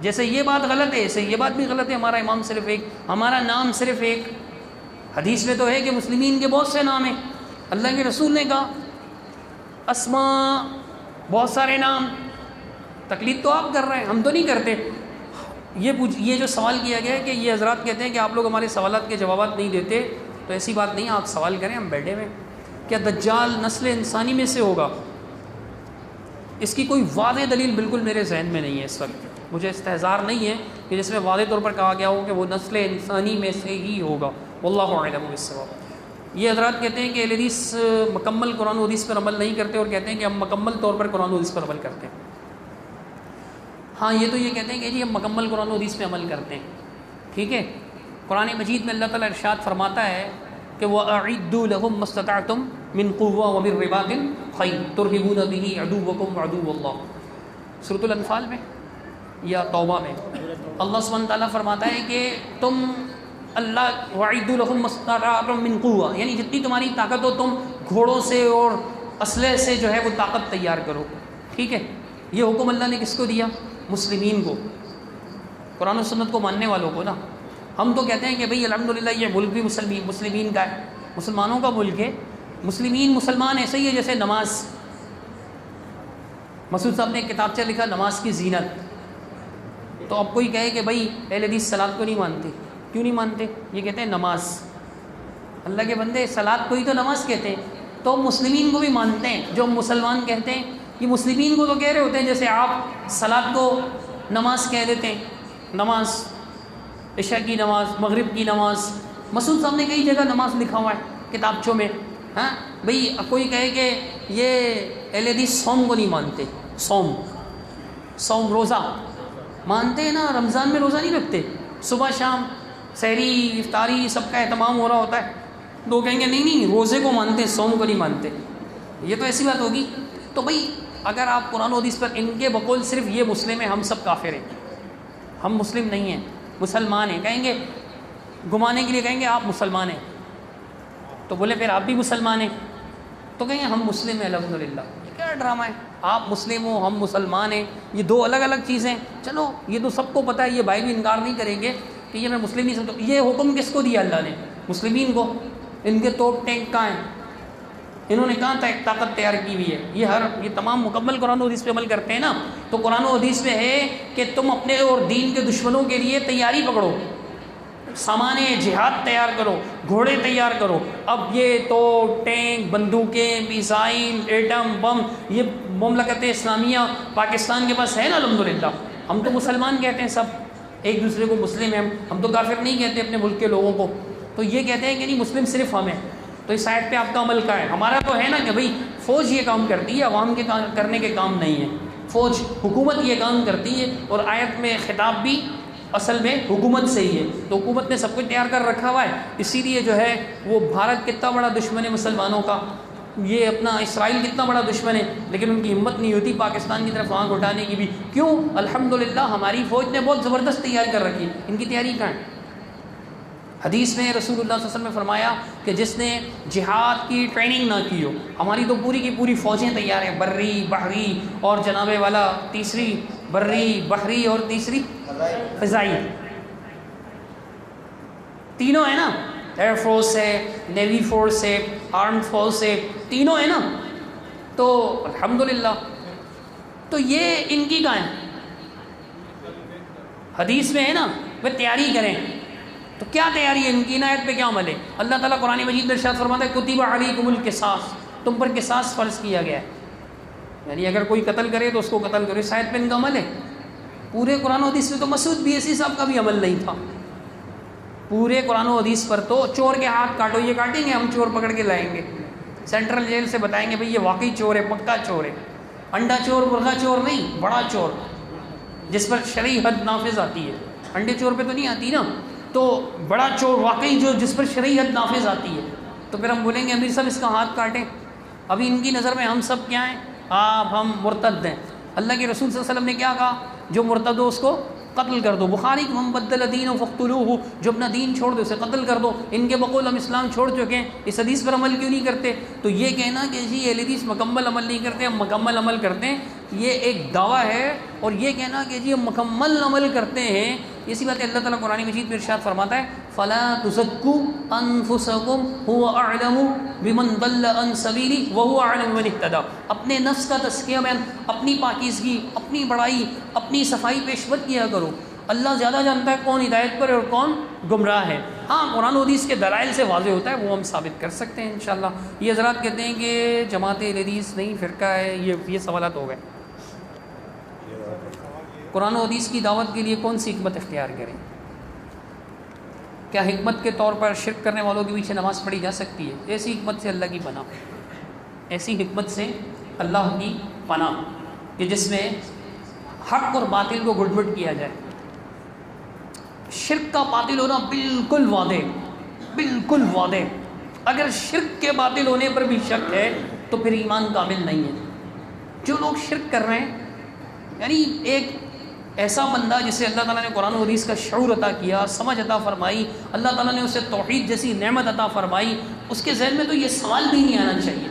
جیسے یہ بات غلط ہے ایسے یہ بات بھی غلط ہے، ہمارا امام صرف ایک، ہمارا نام صرف ایک. حدیث میں تو ہے کہ مسلمین کے بہت سے نام ہیں، اللہ کے رسول نے کہا اسماء، بہت سارے نام. تقلید تو آپ کر رہے ہیں، ہم تو نہیں کرتے. یہ جو سوال کیا گیا ہے کہ یہ حضرات کہتے ہیں کہ آپ لوگ ہمارے سوالات کے جوابات نہیں دیتے، تو ایسی بات نہیں، آپ سوال کریں، ہم بیٹھے ہوئے. کیا دجال نسل انسانی میں سے ہوگا؟ اس کی کوئی واضح دلیل بالکل میرے ذہن میں نہیں ہے اس وقت. مجھے استحضار نہیں ہے کہ جس میں واضح طور پر کہا گیا ہو کہ وہ نسل انسانی میں سے ہی ہوگا. واللہ اعلم بالصواب. یہ حضرات کہتے ہیں کہ اہل حدیث مکمل قرآن و حدیث پر عمل نہیں کرتے، اور کہتے ہیں کہ ہم مکمل طور پر قرآن و حدیث پر عمل کرتے ہیں. ہاں یہ تو یہ کہتے ہیں کہ جی ہم مکمل قرآن و حدیث پہ عمل کرتے ہیں. ٹھیک ہے، قرآن مجید میں اللہ تعالیٰ ارشاد فرماتا ہے کہ وَأَعِدُّوا لَهُم مَّا اسْتَطَعْتُم مِّن قُوَّةٍ وَمِن رِّبَاطِ الْخَيْلِ تُرْهِبُونَ بِهِ عَدُوَّكُمْ وَعَدُوَّ اللَّهِ. سورۃ الانفال میں یا توبہ میں اللہ سبحانہ تعالیٰ فرماتا ہے کہ تم اللہ وَأَعِدُّوا لَهُم مَّا اسْتَطَعْتُم مِّن قُوَّةٍ، یعنی جتنی تمہاری طاقت ہو تم گھوڑوں سے اور اسلحے سے جو ہے وہ طاقت تیار کرو. ٹھیک ہے، یہ حکم اللہ نے کس کو دیا؟ مسلمین کو، قرآن و سنت کو ماننے والوں کو نا. ہم تو کہتے ہیں کہ بھئی الحمدللہ یہ ملک بھی مسلمین کا ہے، مسلمانوں کا ملک ہے. مسلمین مسلمان ایسے ہی ہے جیسے نماز. مسعود صاحب نے ایک کتابچہ لکھا نماز کی زینت. تو اب کوئی کہے کہ بھئی اہل حدیث صلاۃ کو نہیں مانتے. کیوں نہیں مانتے؟ یہ کہتے ہیں نماز اللہ کے بندے صلاۃ کو ہی تو نماز کہتے ہیں، تو مسلمین کو بھی مانتے ہیں، جو مسلمان کہتے ہیں یہ مسلمین کو تو کہہ رہے ہوتے ہیں، جیسے آپ صلاۃ کو نماز کہہ دیتے ہیں، نماز عشاء کی نماز، مغرب کی نماز، مسعود صاحب نے کئی جگہ نماز لکھا ہوا ہے کتابچوں میں. ہاں بھئی کوئی کہے کہ یہ اہل حدیث صوم کو نہیں مانتے، صوم روزہ مانتے ہیں نا، رمضان میں روزہ نہیں رکھتے، صبح شام سحری افطاری سب کا اہتمام ہو رہا ہوتا ہے، تو کہیں گے نہیں روزے کو مانتے ہیں، صوم کو نہیں مانتے. یہ تو ایسی بات ہوگی. تو بھئی اگر آپ قرآن و حدیث پر ان کے بقول صرف یہ مسلم ہیں، ہم سب کافر ہیں، ہم مسلم نہیں ہیں، مسلمان ہیں، کہیں گے گھمانے کے لیے کہیں گے آپ مسلمان ہیں، تو بولے پھر آپ بھی مسلمان ہیں، تو کہیں گے ہم مسلم ہیں الحمدللہ. یہ کیا ڈرامہ ہے، آپ مسلم ہو ہم مسلمان ہیں، یہ دو الگ الگ چیزیں. چلو یہ تو سب کو پتہ ہے، یہ بھائی بھی انکار نہیں کریں گے کہ یہ میں مسلم نہیں سمجھتا. یہ حکم کس کو دیا اللہ نے؟ مسلمین کو. ان کے توپ ٹینک کہاں ہیں؟ انہوں نے کہاں تک طاقت تیار کی ہوئی ہے؟ یہ تمام مکمل قرآن و حدیث پہ عمل کرتے ہیں نا. تو قرآن و حدیث میں ہے کہ تم اپنے اور دین کے دشمنوں کے لیے تیاری پکڑو، سامان جہاد تیار کرو، گھوڑے تیار کرو. اب یہ تو ٹینک، بندوقیں، میزائل، ایٹم بم، یہ مملکت اسلامیہ پاکستان کے پاس ہے نا الحمدللہ. ہم تو مسلمان کہتے ہیں، سب ایک دوسرے کو مسلم ہیں، ہم تو کافر نہیں کہتے اپنے ملک کے لوگوں کو. تو یہ کہتے ہیں کہ نہیں مسلم صرف ہم ہیں. تو اس آیت پہ آپ کا عمل کا ہے؟ ہمارا تو ہے نا کہ بھئی فوج یہ کام کرتی ہے، عوام کے کرنے کے کام نہیں ہے. فوج حکومت یہ کام کرتی ہے، اور آیت میں خطاب بھی اصل میں حکومت سے ہی ہے. تو حکومت نے سب کچھ تیار کر رکھا ہوا ہے. اسی لیے جو ہے وہ بھارت کتنا بڑا دشمن ہے مسلمانوں کا، یہ اپنا اسرائیل کتنا بڑا دشمن ہے، لیکن ان کی ہمت نہیں ہوتی پاکستان کی طرف آنکھ اٹھانے کی بھی. کیوں؟ الحمدللہ ہماری فوج نے بہت زبردست تیاری کر رکھی ہے. ان کی تیاری کہاں ہے؟ حدیث میں رسول اللہ صلی اللہ علیہ وسلم نے فرمایا کہ جس نے جہاد کی ٹریننگ نہ کی ہو، ہماری تو پوری کی پوری فوجیں تیار ہیں، بری، بحری، اور جناب والا تیسری بری، بحری، اور تیسری فضائی، تینوں ہیں نا. ایئر فورس ہے، نیوی فورس ہے، آرم فورس ہے، تینوں ہیں نا. تو الحمدللہ تو یہ ان کی کہاں ہے؟ حدیث میں ہے نا وہ تیاری کریں. تو کیا تیاری ہے ان کی؟ آیت پہ کیا عمل ہے؟ اللہ تعالیٰ قرآن مجید میں ارشاد فرماتا ہے کتب علیکم القصاص، تم پر قصاص فرض کیا گیا ہے. یعنی اگر کوئی قتل کرے تو اس کو قتل کرو. اس آیت پہ ان کا عمل ہے. پورے قرآن و حدیث میں تو مسعود BSc صاحب کا بھی عمل نہیں تھا. پورے قرآن و حدیث پر تو چور کے ہاتھ کاٹو، یہ کاٹیں گے، ہم چور پکڑ کے لائیں گے سینٹرل جیل سے، بتائیں گے بھئی یہ واقعی چور ہے، پکا چور ہے. انڈا چور، مرغا چور نہیں، بڑا چور جس پر شرعی حد نافذ آتی ہے. انڈے چور پہ تو نہیں آتی نا. تو بڑا چور واقعی جو جس پر شرعی حد نافذ آتی ہے. تو پھر ہم بولیں گے امیر صاحب اس کا ہاتھ کاٹیں. ابھی ان کی نظر میں ہم سب کیا ہیں؟ ہم مرتد ہیں. اللہ کے رسول صلی اللہ علیہ وسلم نے کیا کہا؟ جو مرتد ہو اس کو قتل کر دو. بخاری من بدل دینہ فاقتلوہ، جو اپنا دین چھوڑ دے اسے قتل کر دو. ان کے بقول ہم اسلام چھوڑ چکے ہیں، اس حدیث پر عمل کیوں نہیں کرتے؟ تو یہ کہنا کہ جی اہل حدیث مکمل عمل نہیں کرتے، ہم مکمل عمل کرتے ہیں، یہ ایک دعویٰ ہے. اور یہ کہنا کہ جی ہم مکمل عمل کرتے ہیں، اسی بات اللہ تعالیٰ قرآن مجید میں ارشاد فرماتا ہے فَلَا تُزَكُّوا أَنفُسَكُمْ هُوَ أَعْلَمُ بِمَنْ ضَلَّ عَنْ سَبِيلِهِ وَهُوَ أَعْلَمُ بِمَنِ اهْتَدَىٰ. اپنے نفس کا تزکیہ میں اپنی پاکیزگی، اپنی بڑائی، اپنی صفائی پیش مت کیا کرو. اللہ زیادہ جانتا ہے کون ہدایت پر ہے اور کون گمراہ ہے. ہاں قرآن و حدیث کے دلائل سے واضح ہوتا ہے، وہ ہم ثابت کر سکتے ہیں انشاءاللہ. یہ حضرات کہتے ہیں کہ جماعت اہل حدیث نہیں فرقہ ہے، یہ سوالات ہو گئے. قرآن و حدیث کی دعوت کے لیے کون سی حکمت اختیار کریں؟ کیا حکمت کے طور پر شرک کرنے والوں کے پیچھے نماز پڑھی جا سکتی ہے؟ ایسی حکمت سے اللہ کی پناہ، ایسی حکمت سے اللہ کی پناہ کہ جس میں حق اور باطل کو گڑ مٹ کیا جائے. شرک کا باطل ہونا بالکل واضح، بالکل واضح. اگر شرک کے باطل ہونے پر بھی شک ہے تو پھر ایمان کامل نہیں ہے. جو لوگ شرک کر رہے ہیں، یعنی ایک ایسا بندہ جسے اللہ تعالیٰ نے قرآن و حدیث کا شعور عطا کیا، سمجھ عطا فرمائی، اللہ تعالیٰ نے اسے توحید جیسی نعمت عطا فرمائی، اس کے ذہن میں تو یہ سوال بھی نہیں آنا چاہیے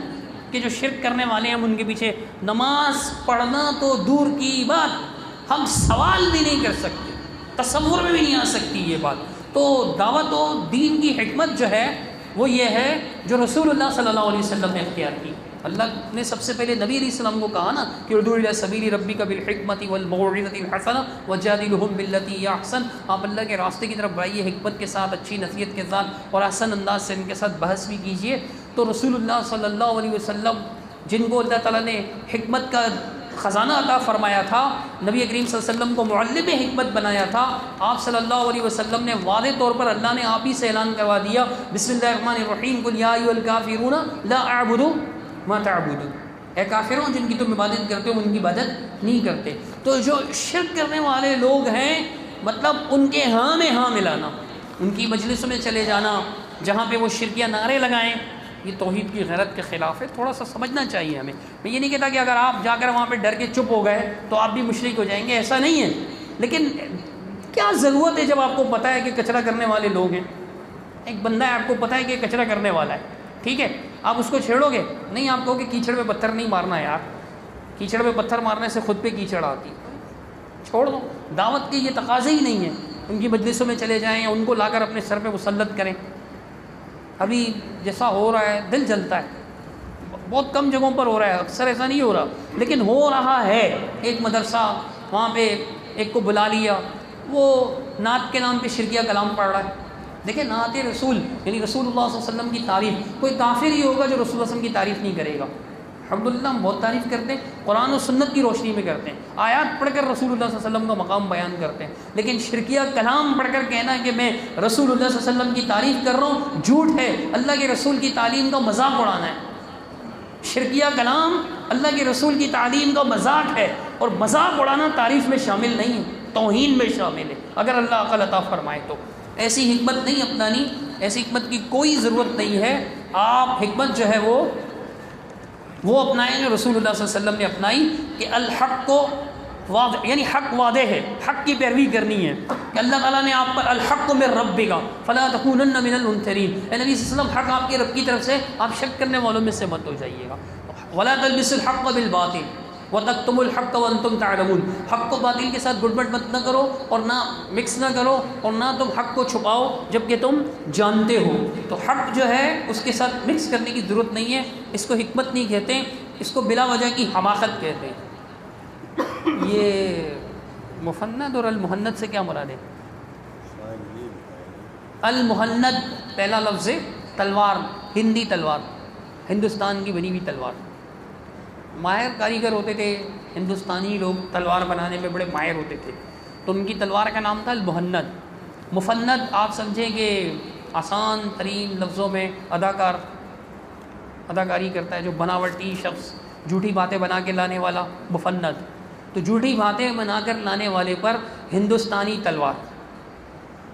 کہ جو شرک کرنے والے ہیں ہم ان کے پیچھے نماز پڑھنا تو دور کی بات، ہم سوال بھی نہیں کر سکتے، تصور میں بھی نہیں آ سکتی یہ بات. تو دعوت و دین کی حکمت جو ہے وہ یہ ہے جو رسول اللہ صلی اللہ علیہ وسلم نے اختیار کی. اللہ نے سب سے پہلے نبی علیہ السلام کو کہا نا کہ ادعو الی سبیل ربک بالحکمۃ والموعظۃ الحسنہ وجادلھم باللتی ہی احسن، آپ اللہ کے راستے کی طرف بڑھائیے حکمت کے ساتھ، اچھی نصیحت کے ساتھ اور احسن انداز سے ان کے ساتھ بحث بھی کیجیے۔ تو رسول اللہ صلی اللہ علیہ وسلم جن کو اللہ تعالیٰ نے حکمت کا خزانہ عطا فرمایا تھا، نبی کریم صلی اللہ علیہ وسلم کو معلم حکمت بنایا تھا، آپ صلی اللہ علیہ وسلم نے واضح طور پر اللہ نے آپ ہی سے اعلان کروا دیا بسم اللہ الرحمن الرحیم قل یا ایھا الکافرون لا اعبد ما تعبدون، اے کافروں جن کی تم عبادت کرتے ہو ان کی عبادت نہیں کرتے۔ تو جو شرک کرنے والے لوگ ہیں مطلب ان کے ہاں میں ہاں ملانا، ان کی مجلسوں میں چلے جانا جہاں پہ وہ شرکیہ نعرے لگائیں، یہ توحید کی غیرت کے خلاف ہے، تھوڑا سا سمجھنا چاہیے ہمیں۔ میں یہ نہیں کہتا کہ اگر آپ جا کر وہاں پہ ڈر کے چپ ہو گئے تو آپ بھی مشرک ہو جائیں گے، ایسا نہیں ہے، لیکن کیا ضرورت ہے جب آپ کو پتہ ہے کہ کچرا کرنے والے لوگ ہیں، ایک بندہ ہے آپ کو پتہ ہے کہ کچرا کرنے والا ہے، ٹھیک ہے، آپ اس کو چھیڑو گے نہیں، آپ کہو کہ کیچڑ پہ پتھر نہیں مارنا یار، کیچڑ پہ پتھر مارنے سے خود پہ کیچڑ آتی، چھوڑ دو، دعوت کے یہ تقاضے ہی نہیں ہیں، ان کی مجلسوں میں چلے جائیں یا ان کو لا کر اپنے سر پہ مسلط کریں۔ ابھی جیسا ہو رہا ہے دل جلتا ہے، بہت کم جگہوں پر ہو رہا ہے، اکثر ایسا نہیں ہو رہا لیکن ہو رہا ہے۔ ایک مدرسہ وہاں پہ ایک کو بلا لیا، وہ نعت کے نام پہ شرکیہ کلام پڑھ رہا ہے۔ دیکھیں نعت رسول یعنی رسول اللہ صلی اللہ علیہ وسلم کی تعریف، کوئی کافر ہی ہوگا جو رسول اللہ صلی اللہ علیہ وسلم کی تعریف نہیں کرے گا۔ الحمدللہ ہم بہت تعریف کرتے ہیں، قرآن و سنت کی روشنی میں کرتے ہیں، آیات پڑھ کر رسول اللہ صلی اللہ علیہ وسلم کا مقام بیان کرتے ہیں، لیکن شرکیہ کلام پڑھ کر کہنا کہ میں رسول اللہ صلی اللہ علیہ وسلم کی تعریف کر رہا ہوں جھوٹ ہے، اللہ کے رسول کی تعلیم کا مذاق اڑانا ہے۔ شرکیہ کلام اللہ کے رسول کی تعلیم کا مذاق ہے، اور مذاق اڑانا تعریف میں شامل نہیں ہے، توہین میں شامل ہے، اگر اللہ عقل عطا فرمائے تو۔ ایسی حکمت نہیں اپنانی، ایسی حکمت کی کوئی ضرورت نہیں ہے۔ آپ حکمت جو ہے وہ اپنائیں جو رسول اللہ صلی اللہ علیہ وسلم نے اپنائی، کہ الحق کو واضح یعنی حق واضح ہے، حق کی پیروی کرنی ہے کہ اللہ تعالیٰ نے آپ پر الحق من ربک فلا تکونن من الممترین، اے نبی صلی اللہ علیہ وسلم حق آپ کے رب کی طرف سے، آپ شک کرنے والوں میں سے مت ہو جائیے گا۔ ولا تلبسوا الحق بالباطل وتکتموا الحق وانتم تعلمون، حق کو باطل کے ساتھ گڑبڑ مت نہ کرو اور نہ مکس نہ کرو اور نہ تم حق کو چھپاؤ جبکہ تم جانتے ہو۔ تو حق جو ہے اس کے ساتھ مکس کرنے کی ضرورت نہیں ہے، اس کو حکمت نہیں کہتے، اس کو بلا وجہ کی حماقت کہتے ہیں۔ یہ مفند اور المہند سے کیا مراد ہے؟ المہند پہلا لفظ ہے تلوار، ہندی تلوار، ہندوستان کی بنی ہوئی تلوار۔ ماہر کاریگر ہوتے تھے ہندوستانی لوگ، تلوار بنانے میں بڑے ماہر ہوتے تھے، تو ان کی تلوار کا نام تھا المہند۔ مفند آپ سمجھیں کہ آسان ترین لفظوں میں اداکاری کرتا ہے، جو بناوٹی شخص، جھوٹی باتیں بنا کے لانے والا مفند۔ تو جھوٹی باتیں بنا کر لانے والے پر ہندوستانی تلوار،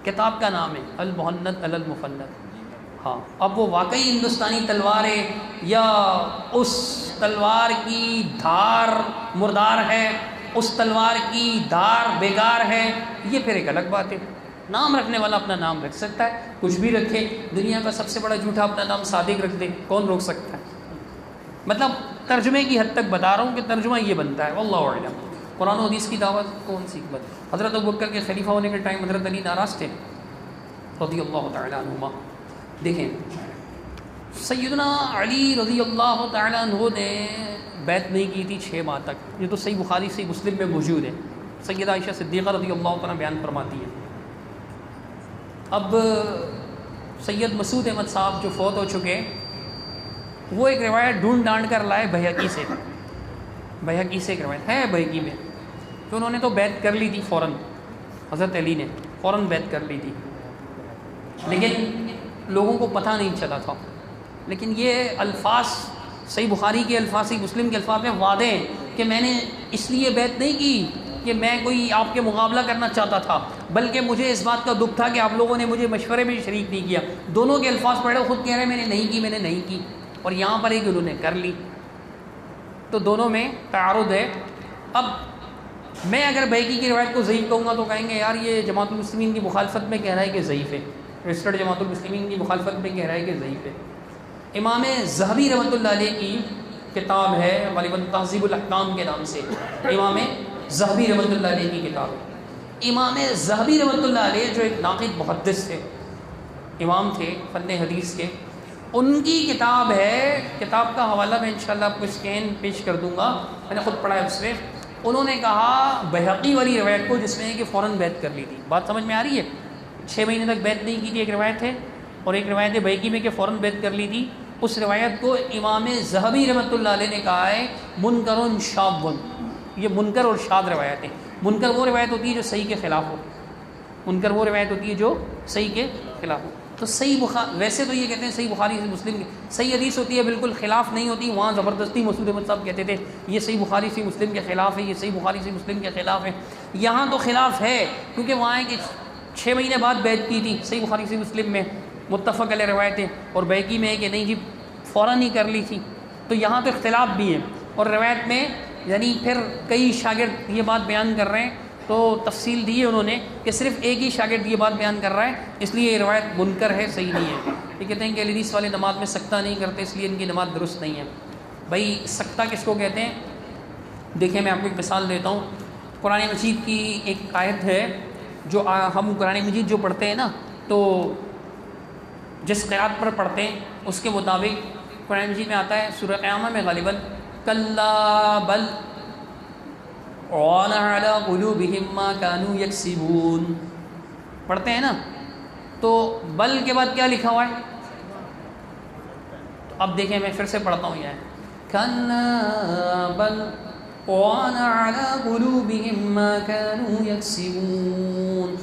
کتاب کا نام ہے المہند علی المفند۔ ہاں، اب وہ واقعی ہندوستانی تلوار ہے یا اس تلوار کی دھار مردار ہے، اس تلوار کی دھار بیکار ہے، یہ پھر ایک الگ بات ہے۔ نام رکھنے والا اپنا نام رکھ سکتا ہے، کچھ بھی رکھے، دنیا کا سب سے بڑا جھوٹا اپنا نام صادق رکھ دے، کون روک سکتا ہے؟ مطلب ترجمے کی حد تک بتا رہا ہوں کہ ترجمہ یہ بنتا ہے، واللہ اعلم۔ قرآن و حدیث کی دعوت کون سی حکمت؟ حضرت ابوبکر کے خلیفہ ہونے کے ٹائم حضرت علی ناراض تھے رضی اللہ تعالیٰ عنہما۔ دیکھیں سیدنا علی رضی اللہ تعالیٰ عنہ نے بیعت نہیں کی تھی 6 ماہ تک، یہ تو صحیح بخاری صحیح مسلم میں موجود ہے، سیدہ عائشہ صدیقہ رضی اللہ تعالیٰ بیان فرماتی ہے۔ اب سید مسعود احمد صاحب جو فوت ہو چکے، وہ ایک روایت ڈھونڈ ڈانڈ کر لائے بہقی سے ایک روایت ہے بہقی میں، کہ انہوں نے تو بیعت کر لی تھی فوراً، حضرت علی نے فوراً بیعت کر لی تھی، لیکن لوگوں کو پتہ نہیں چلا تھا۔ لیکن یہ الفاظ صحیح بخاری کے الفاظ، صحیح مسلم کے الفاظ میں واضح ہیں کہ میں نے اس لیے بیعت نہیں کی کہ میں کوئی آپ کے مقابلہ کرنا چاہتا تھا، بلکہ مجھے اس بات کا دکھ تھا کہ آپ لوگوں نے مجھے مشورے میں شریک نہیں کیا۔ دونوں کے الفاظ پڑھے، خود کہہ رہے میں نے نہیں کی، اور یہاں پر ایک انہوں نے کر لی، تو دونوں میں تعارض ہے۔ اب میں اگر بہقی کی روایت کو ضعیف کہوں گا تو کہیں گے یار یہ جماعت المسلمین کی مخالفت میں کہہ رہا ہے کہ ضعیف ہے، رجسٹرڈ جماعت المسلمین کی مخالفت میں کہہ رہا ہے کہ ضعیف ہے۔ امام ذہبی رحمۃ اللہ علیہ کی کتاب ہے غالباً تہذیب الاحکام کے نام سے، امام ذہبی رحمۃ اللہ علیہ کی کتاب ہے۔ امام ذہبی رحمۃ اللہ علیہ جو ایک ناقد محدث تھے، امام تھے فن حدیث کے، ان کی کتاب ہے، کتاب کا حوالہ میں انشاءاللہ آپ کو اسکین پیش کر دوں گا، میں نے خود پڑھا ہے اس میں. انہوں نے کہا بحقی والی روایت کو جس میں کہ فوراً بیعت کر لی تھی، بات سمجھ میں آ رہی ہے؟ 6 مہینے تک بیعت نہیں کی تھی ایک روایت ہے، اور ایک روایت ہے بحقی میں کہ فوراً بیعت کر لی تھی. اس روایت کو امام ذہبی رحمۃ اللہ علیہ نے کہا ہے منکر شاذ. یہ منکر اور شاذ روایت ہیں. منکر وہ روایت ہوتی ہے جو صحیح کے خلاف ہو، منکر وہ روایت ہوتی ہے جو صحیح کے خلاف ہو. تو صحیح بخاری، ویسے تو یہ کہتے ہیں صحیح بخاری سے مسلم کی صحیح حدیث ہوتی ہے، بالکل خلاف نہیں ہوتی. وہاں زبردستی مسعود احمد صاحب کہتے تھے یہ صحیح بخاری سے مسلم کے خلاف ہے، یہ صحیح بخاری سے مسلم کے خلاف ہے. یہاں تو خلاف ہے، کیونکہ وہاں ہے کہ 6 مہینے بعد بیعت کی تھی صحیح بخاری سے مسلم میں متفق علیہ روایتیں، اور بیقی میں ہے کہ نہیں جی فوراً ہی کر لی تھی. تو یہاں تو اختلاف بھی ہے. اور روایت میں یعنی پھر کئی شاگرد یہ بات بیان کر رہے ہیں، تو تفصیل دی ہے انہوں نے کہ صرف ایک ہی شاگرد یہ بات بیان کر رہا ہے، اس لیے یہ روایت منکر ہے، صحیح نہیں ہے. یہ کہتے ہیں کہ حدیث والے نماز میں سکتہ نہیں کرتے، اس لیے ان کی نماز درست نہیں ہے. بھائی سکتہ کس کو کہتے ہیں؟ دیکھیں میں آپ کو ایک مثال دیتا ہوں. قرآن مجید کی ایک آیت ہے جو ہم قرآن مجید جو پڑھتے ہیں نا، تو جس قرأت پر پڑھتے ہیں اس کے مطابق قرآن مجید میں آتا ہے سورہ قیامہ میں غالباً کلا بل ران علی قلوبہم ما کانوا یکسبون پڑھتے ہیں نا. تو بل کے بعد کیا لکھا ہوا ہے؟ اب دیکھیں میں پھر سے پڑھتا ہوں. یہ کلا بل ران علی قلوبہم ما کانوا یکسبون.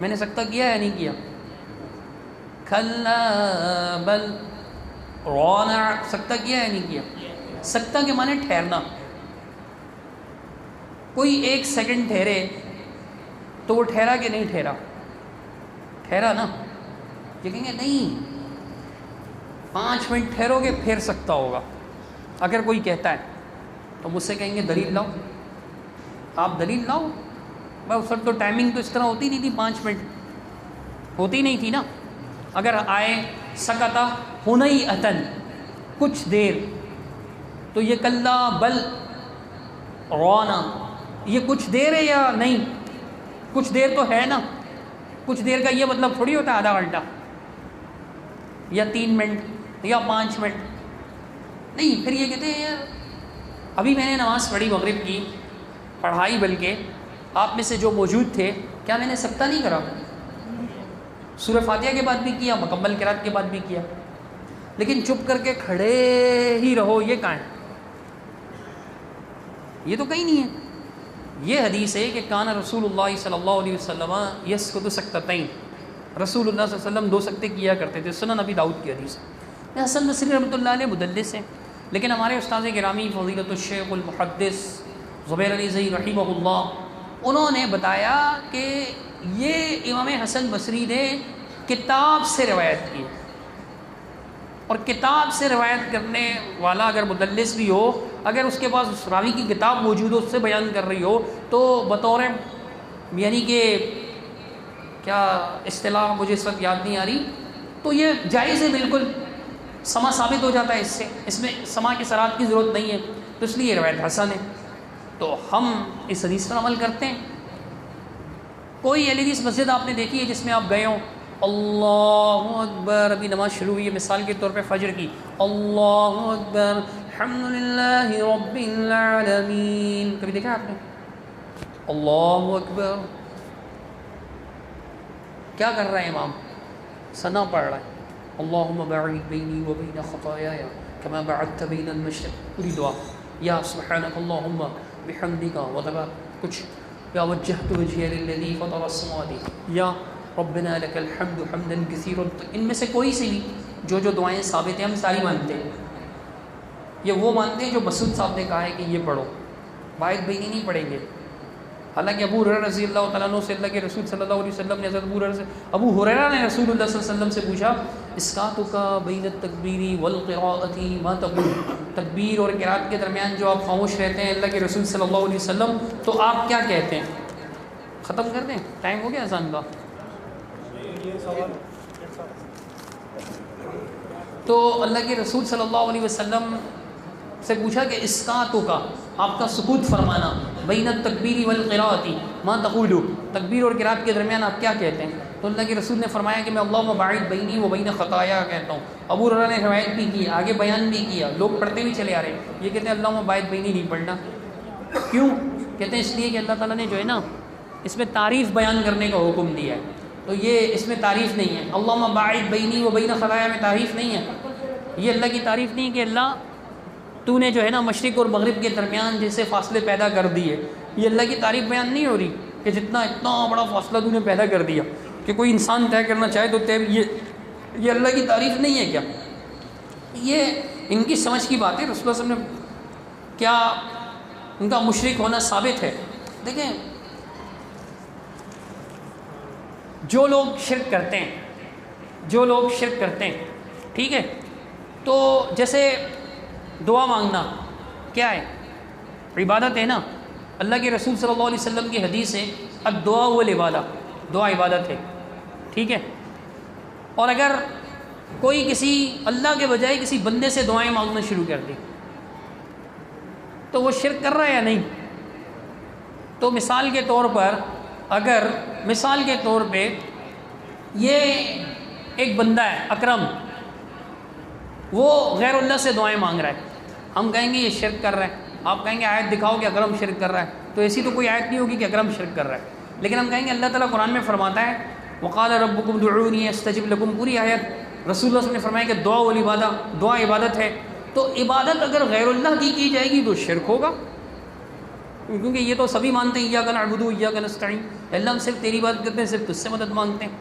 میں نے سکتہ کیا یا نہیں کیا؟ کلا بل ران، سکتہ کیا یا نہیں کیا؟ سکتہ کے معنی ٹھہرنا. کوئی 1 سیکنڈ ٹھہرے تو وہ ٹھہرا کہ نہیں ٹھہرا؟ ٹھہرا نا. یہ کہیں گے نہیں 5 منٹ ٹھہرو گے پھر سکتا ہوگا. اگر کوئی کہتا ہے تو مجھ سے کہیں گے دلیل لاؤ. آپ دلیل لاؤ. بھائی اس وقت تو ٹائمنگ تو اس طرح ہوتی نہیں تھی، 5 منٹ ہوتی نہیں تھی نا. اگر آئے سکتا ہنئی اتن کچھ دیر، تو یہ کلا بل رونا یہ کچھ دیر ہے یا نہیں؟ کچھ دیر تو ہے نا. کچھ دیر کا یہ مطلب تھوڑی ہوتا ہے آدھا گھنٹہ یا 3 منٹ یا 5 منٹ. نہیں، پھر یہ کہتے ہیں یار ابھی میں نے نماز پڑھی مغرب کی، پڑھائی بلکہ آپ میں سے جو موجود تھے، کیا میں نے سکتہ نہیں کرا؟ سورہ فاتحہ کے بعد بھی کیا، مکمل قرات کے بعد بھی کیا. لیکن چپ کر کے کھڑے ہی رہو، یہ کہاں ہے؟ یہ تو کہیں نہیں ہے. یہ حدیث ہے کہ کان رسول اللہ صلی اللہ علیہ وسلم یسکت سکتتین، رسول اللہ صلی اللہ علیہ وسلم 2 سکتے کیا کرتے تھے. سنن ابی داؤد کی حدیث ہے. حسن بصری رحمۃ اللہ علیہ مدلس ہیں، لیکن ہمارے استاد گرامی فضیلت الشیخ المحدث زبیر علی زئی رحمہ اللہ، انہوں نے بتایا کہ یہ امام حسن بصری نے کتاب سے روایت کی، اور کتاب سے روایت کرنے والا اگر مدلس بھی ہو، اگر اس کے پاس اس راوی کی کتاب موجود ہو، اس سے بیان کر رہی ہو، تو بطور یعنی کہ کیا اصطلاح مجھے اس وقت یاد نہیں آ رہی، تو یہ جائز ہے، بالکل سما ثابت ہو جاتا ہے اس سے. اس میں سما کی سراحت کی ضرورت نہیں ہے، تو اس لیے یہ روایت حسن ہے. تو ہم اس حدیث پر عمل کرتے ہیں. کوئی حدیث مسجد آپ نے دیکھی ہے جس میں آپ گئے ہوں اللہ اکبر، ابھی نماز شروع ہوئی ہے مثال کے طور پہ فجر کی، اللہ اکبر الحمدللہ رب العالمین، کبھی دیکھا آپ نے؟ اللہ اکبر. کیا کر رہا ہے امام؟ ثنا پڑھ رہا ہے، اللہم باعد بینی و بین خطایایا کما بعدت بین المشرق، پوری دعا. یا سبحانک اللہم بحمدک وتبارک کچھ، یا وجہت وجہی للذی فطر السماوات، یا ربنا لک الحمد حمدا کثیرا. ان میں سے کوئی سی بھی جو دعائیں ثابت ہیں ہم ساری مانتے ہیں. یہ وہ مانتے ہیں جو مسعود صاحب نے کہا ہے کہ یہ پڑھو، باعد بینی نہیں پڑھیں گے. حالانکہ ابو ہریرہ رضی اللہ تعالیٰ عنہ سے اللہ کے رسول صلی اللہ علیہ وسلم نے حضرت ابو ہریرہ نے رسول اللہ صلی اللہ علیہ وسلم سے پوچھا اسکاتک بین التکبیر والقراءۃ ما تقول، تکبیر اور قرات کے درمیان جو آپ خاموش رہتے ہیں اللہ کے رسول صلی اللہ علیہ وسلم، تو آپ کیا کہتے ہیں؟ ختم کر دیں، ٹائم ہو گیا اذان کا. تو اللہ کے رسول صلی اللہ علیہ وسلم سے پوچھا کہ اسکاتک، آپ کا سکوت فرمانا، بین التکبیر والقراءۃ ما تقول، تکبیر اور قرات کے درمیان آپ کیا کہتے ہیں؟ تو اللہ کے رسول نے فرمایا کہ میں اللہم باعد بینی و بین خطایا کہتا ہوں. ابو ہریرہ نے روایت بھی کی, آگے بیان بھی کیا, لوگ پڑھتے بھی چلے آ رہے ہیں. یہ کہتے ہیں اللہم باعد بینی نہیں پڑھنا. کیوں؟ کہتے ہیں اس لیے کہ اللہ تعالیٰ نے جو ہے نا اس میں تعریف بیان کرنے کا حکم دیا ہے, تو یہ اس میں تعریف نہیں ہے. اللہم باعد بینی و بین خطایا میں تعریف نہیں ہے. یہ اللہ کی تعریف نہیں کہ اللہ تو نے جو ہے نا مشرق اور مغرب کے درمیان جیسے فاصلے پیدا کر دیے. یہ اللہ کی تعریف بیان نہیں ہو رہی کہ اتنا بڑا فاصلہ تو نے پیدا کر دیا کہ کوئی انسان طے کرنا چاہے تو طے. یہ اللہ کی تعریف نہیں ہے کیا؟ یہ ان کی سمجھ کی بات ہے. رسول اللہ صلی اللہ علیہ وسلم نے کیا ان کا مشرک ہونا ثابت ہے. دیکھیں جو لوگ شرک کرتے ہیں ٹھیک ہے, تو جیسے دعا مانگنا کیا ہے؟ عبادت ہے نا. اللہ کے رسول صلی اللہ علیہ وسلم کی حدیث ہے الدعاء والعبادہ, دعا عبادت ہے ٹھیک ہے. اور اگر کوئی کسی اللہ کے بجائے کسی بندے سے دعائیں مانگنا شروع کر دی تو وہ شرک کر رہا ہے یا نہیں؟ تو مثال کے طور پہ یہ ایک بندہ ہے اکرم, وہ غیر اللہ سے دعائیں مانگ رہا ہے, ہم کہیں گے یہ شرک کر رہا ہے. آپ کہیں گے آیت دکھاؤ کہ اکرم شرک کر رہا ہے, تو ایسی تو کوئی آیت نہیں ہوگی کہ اکرم شرک کر رہا ہے. لیکن ہم کہیں گے اللہ تعالیٰ قرآن میں فرماتا ہے وقال ربکم ادعونی استجب لکم, پوری آیت. رسول اللہ صلی اللہ علیہ وسلم نے فرمایا کہ دعا والعبادہ, دعا عبادت ہے. تو عبادت اگر غیر اللہ کی جائے گی تو شرک ہوگا, کیونکہ یہ تو سبھی مانتے ہیں ایاک نعبد و ایاک نستعین, اللہ ہم صرف تیری عبادت کرتے ہیں, صرف تجھ سے مدد مانگتے ہیں.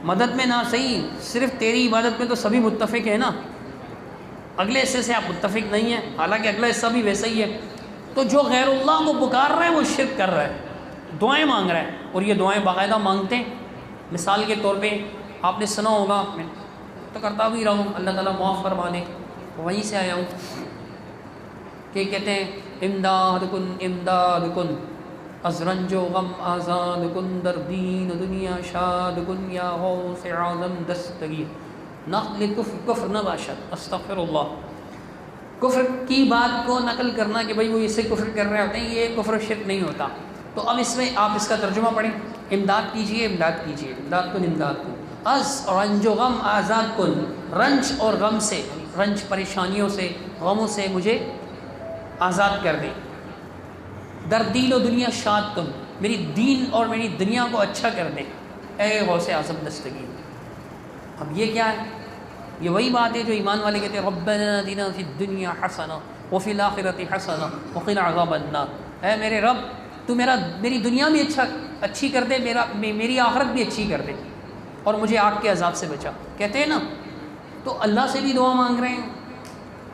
مدد میں نہ صحیح, صرف تیری عبادت میں تو سبھی متفق ہیں نا, اگلے حصے سے آپ متفق نہیں ہیں, حالانکہ اگلا حصہ بھی ویسا ہی ہے. تو جو غیر اللہ کو پکار رہا ہے وہ شرک کر رہا ہے, دعائیں مانگ رہا ہے, اور یہ دعائیں باقاعدہ مانگتے ہیں. مثال کے طور پہ آپ نے سنا ہوگا, میں تو کرتا بھی رہا ہوں, اللہ تعالیٰ معاف فرما دے, وہیں سے آیا ہوں, کہ کہتے ہیں امداد کن از رنج و غم آزاد کن در دین دنیا شاد کن یا غوث عالم دستگیر نقل کفر نباشد. استغفر اللہ. کفر کی بات کو نقل کرنا کہ بھئی وہ اس سے کفر کر رہے ہوتے ہیں, یہ کفر و شرک نہیں ہوتا. تو اب اس میں آپ اس کا ترجمہ پڑھیں, امداد کیجئے, امداد کن. از رنج و غم آزاد کن, رنج اور غم سے, رنج پریشانیوں سے, غموں سے مجھے آزاد کر دیں. در دین و دنیا شاد کن, میری دین اور میری دنیا کو اچھا کر دیں, اے غوث اعظم دستگیر. اب یہ کیا ہے؟ یہ وہی بات ہے جو ایمان والے کہتے ہیں ربنا آتنا فی الدنیا حسنہ وفی الآخرۃ حسنہ وقنا عذاب النار. اے میرے رب تو میری دنیا بھی اچھی کر دے, میری آخرت بھی اچھی کر دے, اور مجھے آگ کے عذاب سے بچا. کہتے ہیں نا, تو اللہ سے بھی دعا مانگ رہے ہیں,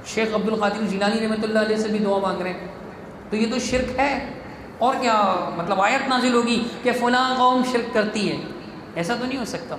شیخ عبد القادر جیلانی رحمۃ اللہ علیہ سے بھی دعا مانگ رہے ہیں, تو یہ تو شرک ہے. اور کیا مطلب آیت نازل ہوگی کہ فلاں قوم شرک کرتی ہے؟ ایسا تو نہیں ہو سکتا.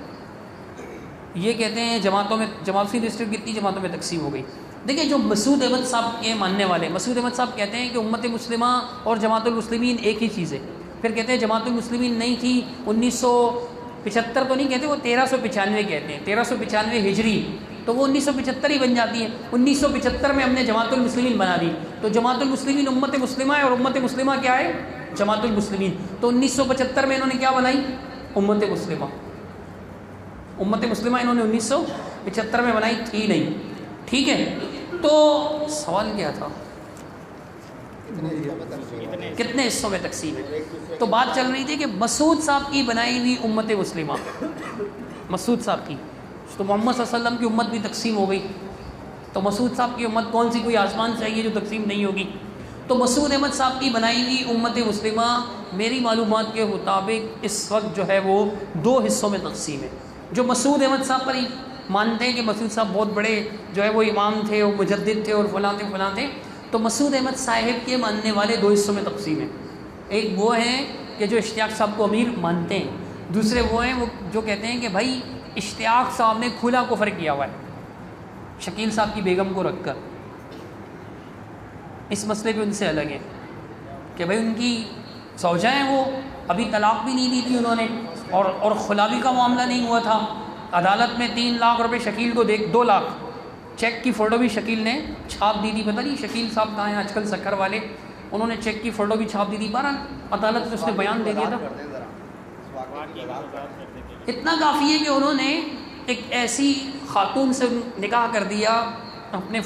یہ کہتے ہیں جماعتی ڈسٹرکٹ کتنی جماعتوں میں تقسیم ہو گئی. دیکھیں جو مسعود احمد صاحب کے ماننے والے, مسعود احمد صاحب کہتے ہیں کہ امت مسلمہ اور جماعت المسلمین ایک ہی چیز ہے. پھر کہتے ہیں جماعت المسلمین نہیں تھی 1975 تو نہیں کہتے, وہ 1395 کہتے ہیں, 1395 ہجری, تو وہ 1975 ہی بن جاتی ہے. 1975 میں ہم نے جماعت المسلمین بنا دی, تو جماعت المسلمین امت مسلمہ ہے, اور امت مسلمہ کیا ہے؟ جماعت المسلمین. تو 1975 میں انہوں نے کیا بنائی؟ امت مسلمہ. امت مسلمہ انہوں نے 1975 میں بنائی تھی نہیں, ٹھیک ہے. تو سوال کیا تھا؟ کتنے حصوں میں تقسیم ہے؟ تو بات چل رہی تھی کہ مسعود صاحب کی بنائی ہوئی امت مسلمہ, مسعود صاحب کی, تو محمد صلی اللہ علیہ وسلم کی امت بھی تقسیم ہو گئی. تو مسعود صاحب کی امت کون سی, کوئی آسمان چاہیے جو تقسیم نہیں ہوگی. تو مسعود احمد صاحب کی بنائی ہوئی امت مسلمہ میری معلومات کے مطابق اس وقت جو ہے وہ 2 حصوں میں تقسیم ہے. جو مسعود احمد صاحب پر مانتے ہیں کہ مسعود صاحب بہت بڑے جو ہے وہ امام تھے, وہ مجدد تھے, اور فلاں تھے, تو مسعود احمد صاحب کے ماننے والے 2 حصوں میں تقسیم ہیں. ایک وہ ہیں کہ جو اشتیاق صاحب کو امیر مانتے ہیں, دوسرے وہ ہیں وہ جو کہتے ہیں کہ بھائی اشتیاق صاحب نے کھلا کفر کیا ہوا ہے شکیل صاحب کی بیگم کو رکھ کر. اس مسئلے پہ ان سے الگ ہے کہ بھائی ان کی زوجہ ہیں, وہ ابھی طلاق بھی نہیں دی تھی انہوں نے, اور خلابی کا معاملہ نہیں ہوا تھا. عدالت میں 3 لاکھ روپے شکیل کو 2 لاکھ چیک کی فوٹو بھی شکیل نے چھاپ دی تھی. پتہ نہیں شکیل صاحب کہاں ہیں آج کل, سکھر والے, انہوں نے چیک کی فوٹو بھی چھاپ دی تھی. بہرحال عدالت میں اس نے بیان دے دیا تھا. اتنا کافی ہے کہ انہوں نے ایک ایسی خاتون سے نکاح کر دیا اپنے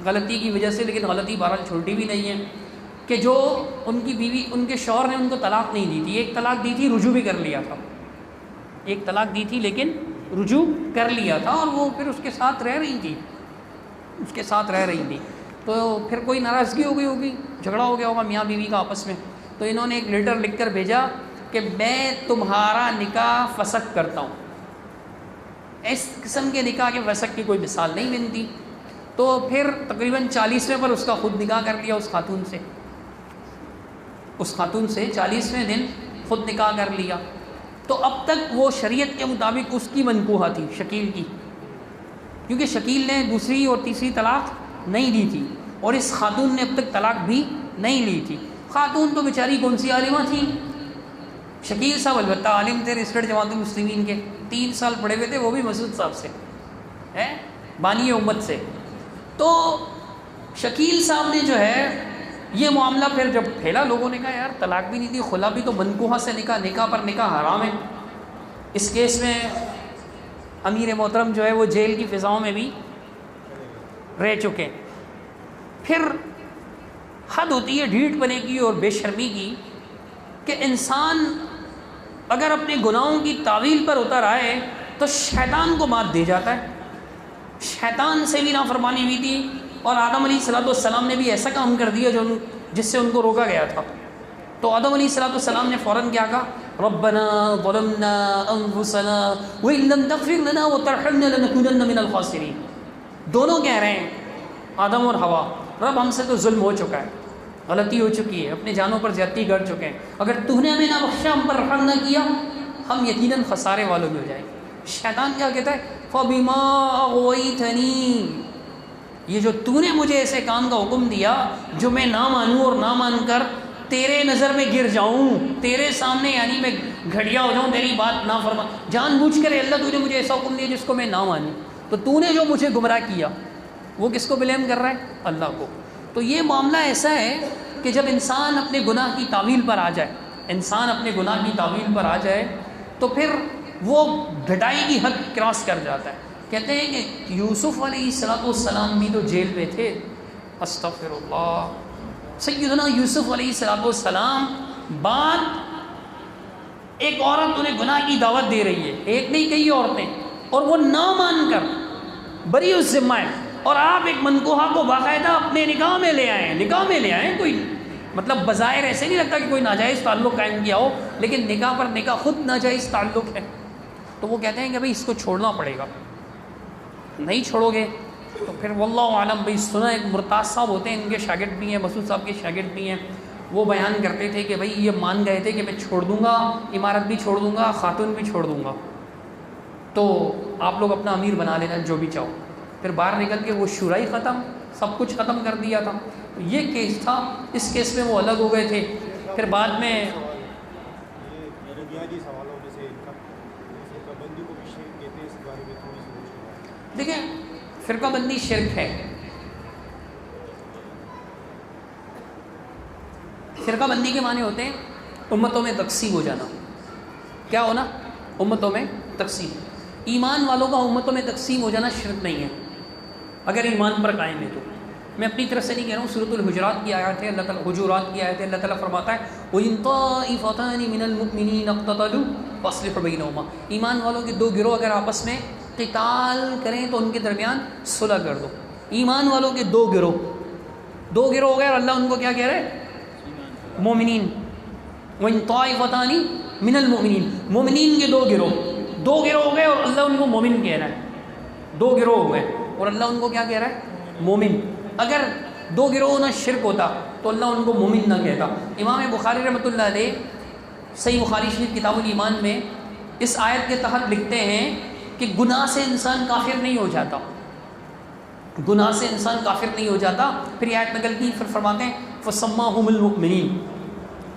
غلطی کی وجہ سے، لیکن غلطی بہرحال چھوٹی بھی نہیں ہے، کہ جو ان کی بیوی، ان کے شوہر نے ان کو طلاق نہیں دی تھی، ایک طلاق دی تھی، رجوع بھی کر لیا تھا، ایک طلاق دی تھی لیکن رجوع کر لیا تھا، اور وہ پھر اس کے ساتھ رہ رہی تھی، اس کے ساتھ رہ رہی تھی، تو پھر کوئی ناراضگی ہو گئی ہوگی، جھگڑا ہو گیا ہوگا میاں بیوی کا آپس میں، تو انہوں نے ایک لیٹر لکھ کر بھیجا کہ میں تمہارا نکاح فسخ کرتا ہوں۔ اس قسم کے نکاح کے فسخ کی کوئی مثال نہیں بنتی، تو پھر تقریباً 40ویں پر اس کا خود نکاح کر لیا اس خاتون سے 40ویں دن خود نکاح کر لیا۔ تو اب تک وہ شریعت کے مطابق اس کی منکوحہ تھی، شکیل کی، کیونکہ شکیل نے دوسری اور تیسری طلاق نہیں دی تھی، اور اس خاتون نے اب تک طلاق بھی نہیں لی تھی۔ خاتون تو بیچاری کون سی عالمہ تھی، شکیل صاحب البتہ عالم تھے، ریسٹرڈ جماعت المسلمین کے 3 سال پڑھے ہوئے تھے، وہ بھی مسعود صاحب سے، بانی امت سے۔ تو شکیل صاحب نے جو ہے یہ معاملہ پھر جب پھیلا، لوگوں نے کہا یار طلاق بھی نہیں دی، خلا بھی، تو منکوحہ سے نکاح، نکاح پر نکاح حرام ہے۔ اس کیس میں امیر محترم جو ہے وہ جیل کی فضاؤں میں بھی رہ چکے۔ پھر حد ہوتی ہے ڈھیٹ پنے کی اور بے شرمی کی کہ انسان اگر اپنے گناہوں کی تعویل پر اتر آئے تو شیطان کو مات دے جاتا ہے۔ شیطان سے بھی نافرمانی ہوئی تھی، اور آدم علیہ السلام نے بھی ایسا کام کر دیا جس سے ان کو روکا گیا تھا۔ تو آدم علیہ السلام نے فوراً کیا کہا، ربنا ظلمنا انفسنا وان لم تغفر لنا وترحمنا لنكونن من الخاسرین۔ دونوں کہہ رہے ہیں، آدم اور حوا، رب ہم سے تو ظلم ہو چکا ہے، غلطی ہو چکی ہے، اپنے جانوں پر زیادتی کر چکے ہیں، اگر تو نے ہمیں نہ بخشا، ہم پر رحم نہ کیا، ہم یقیناً خسارے والوں میں ہو جائیں گے۔ شیطان کیا کہتا ہے، فَبِمَا أَغْوَيْتَنِي، یہ جو تو نے مجھے ایسے کام کا حکم دیا جو میں نہ مانوں اور نہ مان کر تیرے نظر میں گر جاؤں، تیرے سامنے یعنی میں گھڑیا ہو جاؤں، تیری بات نہ فرما، جان بوجھ کر اللہ تو نے مجھے ایسا حکم دیا جس کو میں نہ مانوں، تو تو نے جو مجھے گمراہ کیا، وہ کس کو بلیم کر رہا ہے؟ اللہ کو۔ تو یہ معاملہ ایسا ہے کہ جب انسان اپنے گناہ کی تعویل پر آ جائے، انسان اپنے گناہ کی تعویل پر آ جائے تو پھر وہ ڈھٹائی کی حد کراس کر جاتا ہے۔ کہتے ہیں کہ یوسف علیہ السلام بھی تو جیل میں تھے، استغفر اللہ، سیدنا یوسف علیہ السلام، بات ایک عورت انہیں گناہ کی دعوت دے رہی ہے، ایک نہیں کئی عورتیں، اور وہ نہ مان کر بری اس ذمہ ہے، اور آپ ایک منکوحہ کو باقاعدہ اپنے نکاح میں لے آئیں، کوئی مطلب بظاہر ایسے نہیں لگتا کہ کوئی ناجائز تعلق قائم کیا ہو، لیکن نکاح پر نکاح خود ناجائز تعلق ہے۔ تو وہ کہتے ہیں کہ بھئی اس کو چھوڑنا پڑے گا، نہیں چھوڑو گے تو پھر واللہ عالم۔ بھئی سنا ایک مرتاز صاحب ہوتے ہیں، ان کے شاگرد بھی ہیں، مسعود صاحب کے شاگرد بھی ہیں، وہ بیان کرتے تھے کہ بھئی یہ مان گئے تھے کہ میں چھوڑ دوں گا، عمارت بھی چھوڑ دوں گا، خاتون بھی چھوڑ دوں گا، تو آپ لوگ اپنا امیر بنا لینا جو بھی چاہو۔ پھر باہر نکل کے وہ شورا ہی ختم، سب کچھ ختم کر دیا تھا۔ یہ کیس تھا، اس کیس میں وہ الگ ہو گئے تھے۔ پھر بعد میں دیکھیں فرقہ بندی شرک ہے، فرقہ بندی کے معنی ہوتے ہیں امتوں میں تقسیم ہو جانا۔ کیا ہونا؟ امتوں میں تقسیم۔ ایمان والوں کا امتوں میں تقسیم ہو جانا شرک نہیں ہے اگر ایمان پر قائم ہے تو۔ میں اپنی طرف سے نہیں کہہ رہا ہوں، سورۃ الحجرات کی آیات ہے، اللہ تعالیٰ حجرات کی آیت ہے، اللہ تعالیٰ فرماتا ہے وَإِن طَائِفَتَانِ مِنَ الْمُؤْمِنِينَ اقْتَتَلُوا فَأَصْلِحُوا بَيْنَهُمَا، ایمان والوں کے دو گروہ اگر آپس میں قتال کریں تو ان کے درمیان صلح کر دو۔ ایمان والوں کے دو گروہ ہو گئے، اور اللہ ان کو کیا کہہ رہے ہیں؟ مومنین۔ وَإِن طَائِفَتَانِ مِنَ الْمُؤْمِنِينَ، مومنین کے دو گروہ ہو گئے، اور اللہ ان کو مومن کہہ رہا ہے۔ دو گروہ ہو گئے اور اللہ ان کو کیا کہہ رہا ہے؟ مومن۔ اگر دو گروہ ہونا شرک ہوتا تو اللہ ان کو مومن نہ کہتا۔ امام بخاری رحمۃ اللہ علیہ صحیح بخاری شریف کتاب الایمان میں اس آیت کے تحت لکھتے ہیں کہ گناہ سے انسان کافر نہیں ہو جاتا، گناہ سے انسان کافر نہیں ہو جاتا۔ پھر یہ آیت نقل کی، پھر فرماتے ہیں فَسَمَّاهُمُ الْمُؤْمِنِينَ،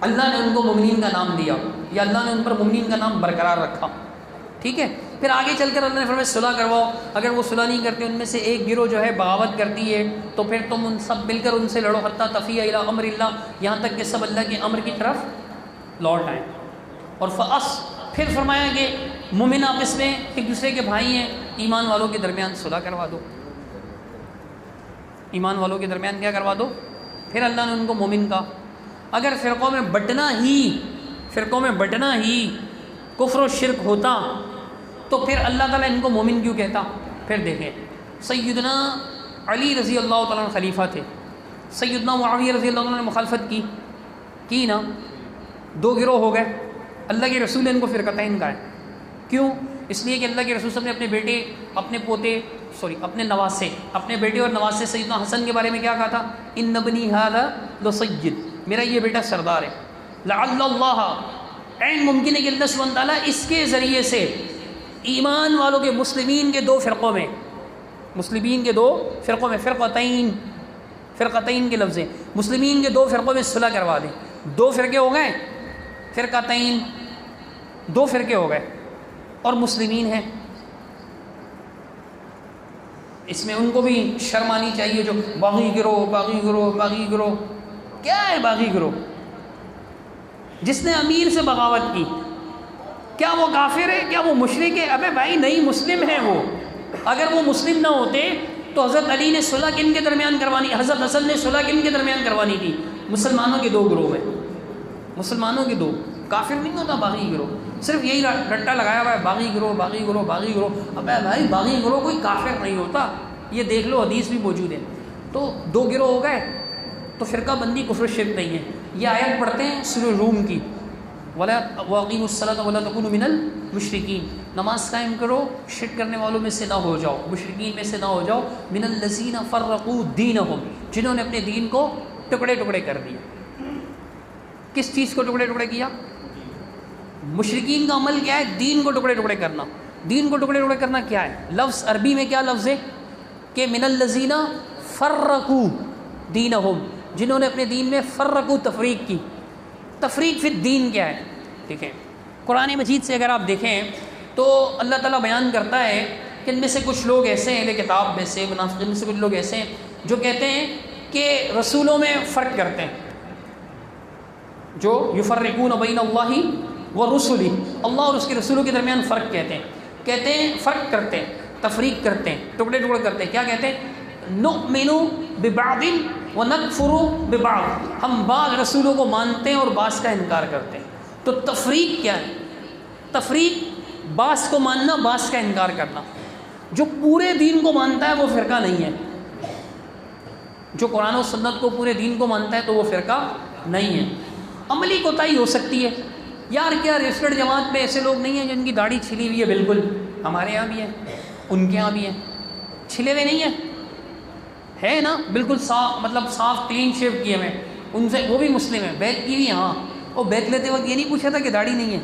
اللہ نے ان کو مومنین کا نام دیا، یا اللہ نے ان پر مومنین کا نام برقرار رکھا۔ ٹھیک ہے، پھر آگے چل کر اللہ نے فرمایا صلح کرواؤ، اگر وہ صلح نہیں کرتے، ان میں سے ایک گروہ جو ہے بغاوت کرتی ہے، تو پھر تم ان سب مل کر ان سے لڑو حتیٰ تفیء الی امر اللہ، یہاں تک کہ سب اللہ کے امر کی طرف لوٹ آئیں۔ اور پھر فرمایا کہ مومن آپس میں ایک دوسرے کے بھائی ہیں، ایمان والوں کے درمیان صلح کروا دو، ایمان والوں کے درمیان کیا کروا دو. پھر اللہ نے ان کو مومن کہا. اگر فرقوں میں بٹنا ہی کفر و شرک ہوتا تو پھر اللہ تعالیٰ ان کو مومن کیوں کہتا؟ پھر دیکھیں سیدنا علی رضی اللہ تعالیٰ عنہ خلیفہ تھے، سیدنا معاویہ رضی اللہ عنہ نے مخالفت کی نا، 2 گروہ ہو گئے. اللہ کے رسول نے ان کو فرقتین کہا ہے. کیوں؟ اس لیے کہ اللہ کے رسول صلی اللہ علیہ وسلم نے اپنے نواسے، اپنے بیٹے اور نواسے سیدنا حسن کے بارے میں کیا کہا تھا؟ ان ابنی ھذا لسید، میرا یہ بیٹا سردار ہے. لعل اللہ، عین ممکن ہے کہ اللہ سبحانہ تعالیٰ اس کے ذریعے سے ایمان والوں کے مسلمین کے 2 فرقوں میں، فرقتین کے لفظ ہیں، مسلمین کے 2 فرقوں میں صلح کروا دیں. 2 فرقے ہو گئے، فرقتین 2 فرقے ہو گئے اور مسلمین ہیں. اس میں ان کو بھی شرم آنی چاہیے جو باغی گروہ. کیا ہے باغی گروہ؟ جس نے امیر سے بغاوت کی، کیا وہ کافر ہے؟ کیا وہ مشرک ہے؟ ابے بھائی نہیں، مسلم ہیں وہ. اگر وہ مسلم نہ ہوتے تو حضرت علی نے صلح کن کے درمیان کروانی، حضرت حسن نے صلح کن کے درمیان کروانی تھی؟ مسلمانوں کے 2 گروہ ہیں، مسلمانوں کے 2. کافر نہیں ہوتا باغی گروہ. صرف یہی رٹا لگایا ہوا ہے باغی گروہ. ابے بھائی باغی گروہ کوئی کافر نہیں ہوتا، یہ دیکھ لو، حدیث بھی موجود ہے. تو 2 گروہ ہو گئے تو فرقہ بندی کفر شرک نہیں ہے. یہ آیت پڑھتے ہیں سورہ روم کی، وَأَقِيمُوا الصَّلَاةَ وَلَا تَكُونُوا مِنَ الْمُشْرِكِينَ، نماز قائم کرو، شرک کرنے والوں میں سے نہ ہو جاؤ، مشرکین میں سے نہ ہو جاؤ. مِنَ الَّذِينَ فَرَّقُوا دِينَهُمْ، جنہوں نے اپنے دین کو ٹکڑے ٹکڑے کر دیا. کس چیز کو ٹکڑے ٹکڑے کیا؟ مشرکین کا عمل کیا ہے؟ دین کو ٹکڑے ٹکڑے کرنا. دین کو ٹکڑے ٹکڑے کرنا کیا ہے؟ لفظ عربی میں کیا لفظ ہے کہ من الذین فرقوا دینہم، جنہوں نے اپنے دین میں فرقوا، تفریق کی. تفریق فی الدین کیا ہے؟ دیکھیں قرآن مجید سے اگر آپ دیکھیں تو اللہ تعالیٰ بیان کرتا ہے کہ ان میں سے کچھ لوگ ایسے ہیں، اہل کتاب میں سے، منافقین میں سے کچھ لوگ ایسے ہیں جو کہتے ہیں کہ رسولوں میں فرق کرتے ہیں، جو یفرقون بین اللہ ورسلہ، اللہ اور اس کے رسولوں کے درمیان فرق کہتے ہیں فرق کرتے ہیں، تفریق کرتے ہیں، ٹکڑے ٹکڑے کرتے ہیں. کیا کہتے ہیں؟ نؤمن ببعض ونکفر ببعض، ہم بعض رسولوں کو مانتے ہیں اور بعض کا انکار کرتے ہیں. تو تفریق کیا ہے؟ تفریق بعض کو ماننا، بعض کا انکار کرنا. جو پورے دین کو مانتا ہے وہ فرقہ نہیں ہے، جو قرآن و سنت کو پورے دین کو مانتا ہے تو وہ فرقہ نہیں ہے. عملی کوتاہی ہو سکتی ہے. یار کیا ریسٹرڈ جماعت میں ایسے لوگ نہیں ہیں جن کی داڑھی چھلی ہوئی ہے؟ بالکل، ہمارے یہاں بھی ہے، ان کے یہاں بھی ہے، چھلے ہوئے نہیں ہیں، ہے نا، بالکل صاف، مطلب صاف کلین شیو کیے ہوئے. ان سے وہ بھی مسلم ہیں، بیت کی بھی. ہاں، وہ بیت لیتے وقت یہ نہیں پوچھا تھا کہ داڑھی نہیں ہے.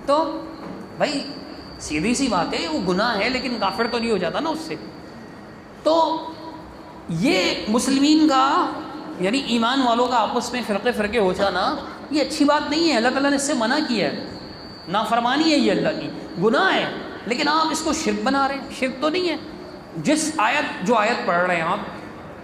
تو بھائی سیدھی سی بات ہے، وہ گناہ ہے لیکن کافر تو نہیں ہو جاتا نا اس سے. تو یہ مسلمین کا، یعنی ایمان والوں کا آپس میں فرقے ہو جانا یہ اچھی بات نہیں ہے. اللہ تعالیٰ نے اس سے منع کیا ہے، نافرمانی ہے یہ اللہ کی، گناہ ہے. لیکن آپ اس کو شرک بنا رہے ہیں. شرک تو نہیں ہے. جو آیت پڑھ رہے ہیں آپ،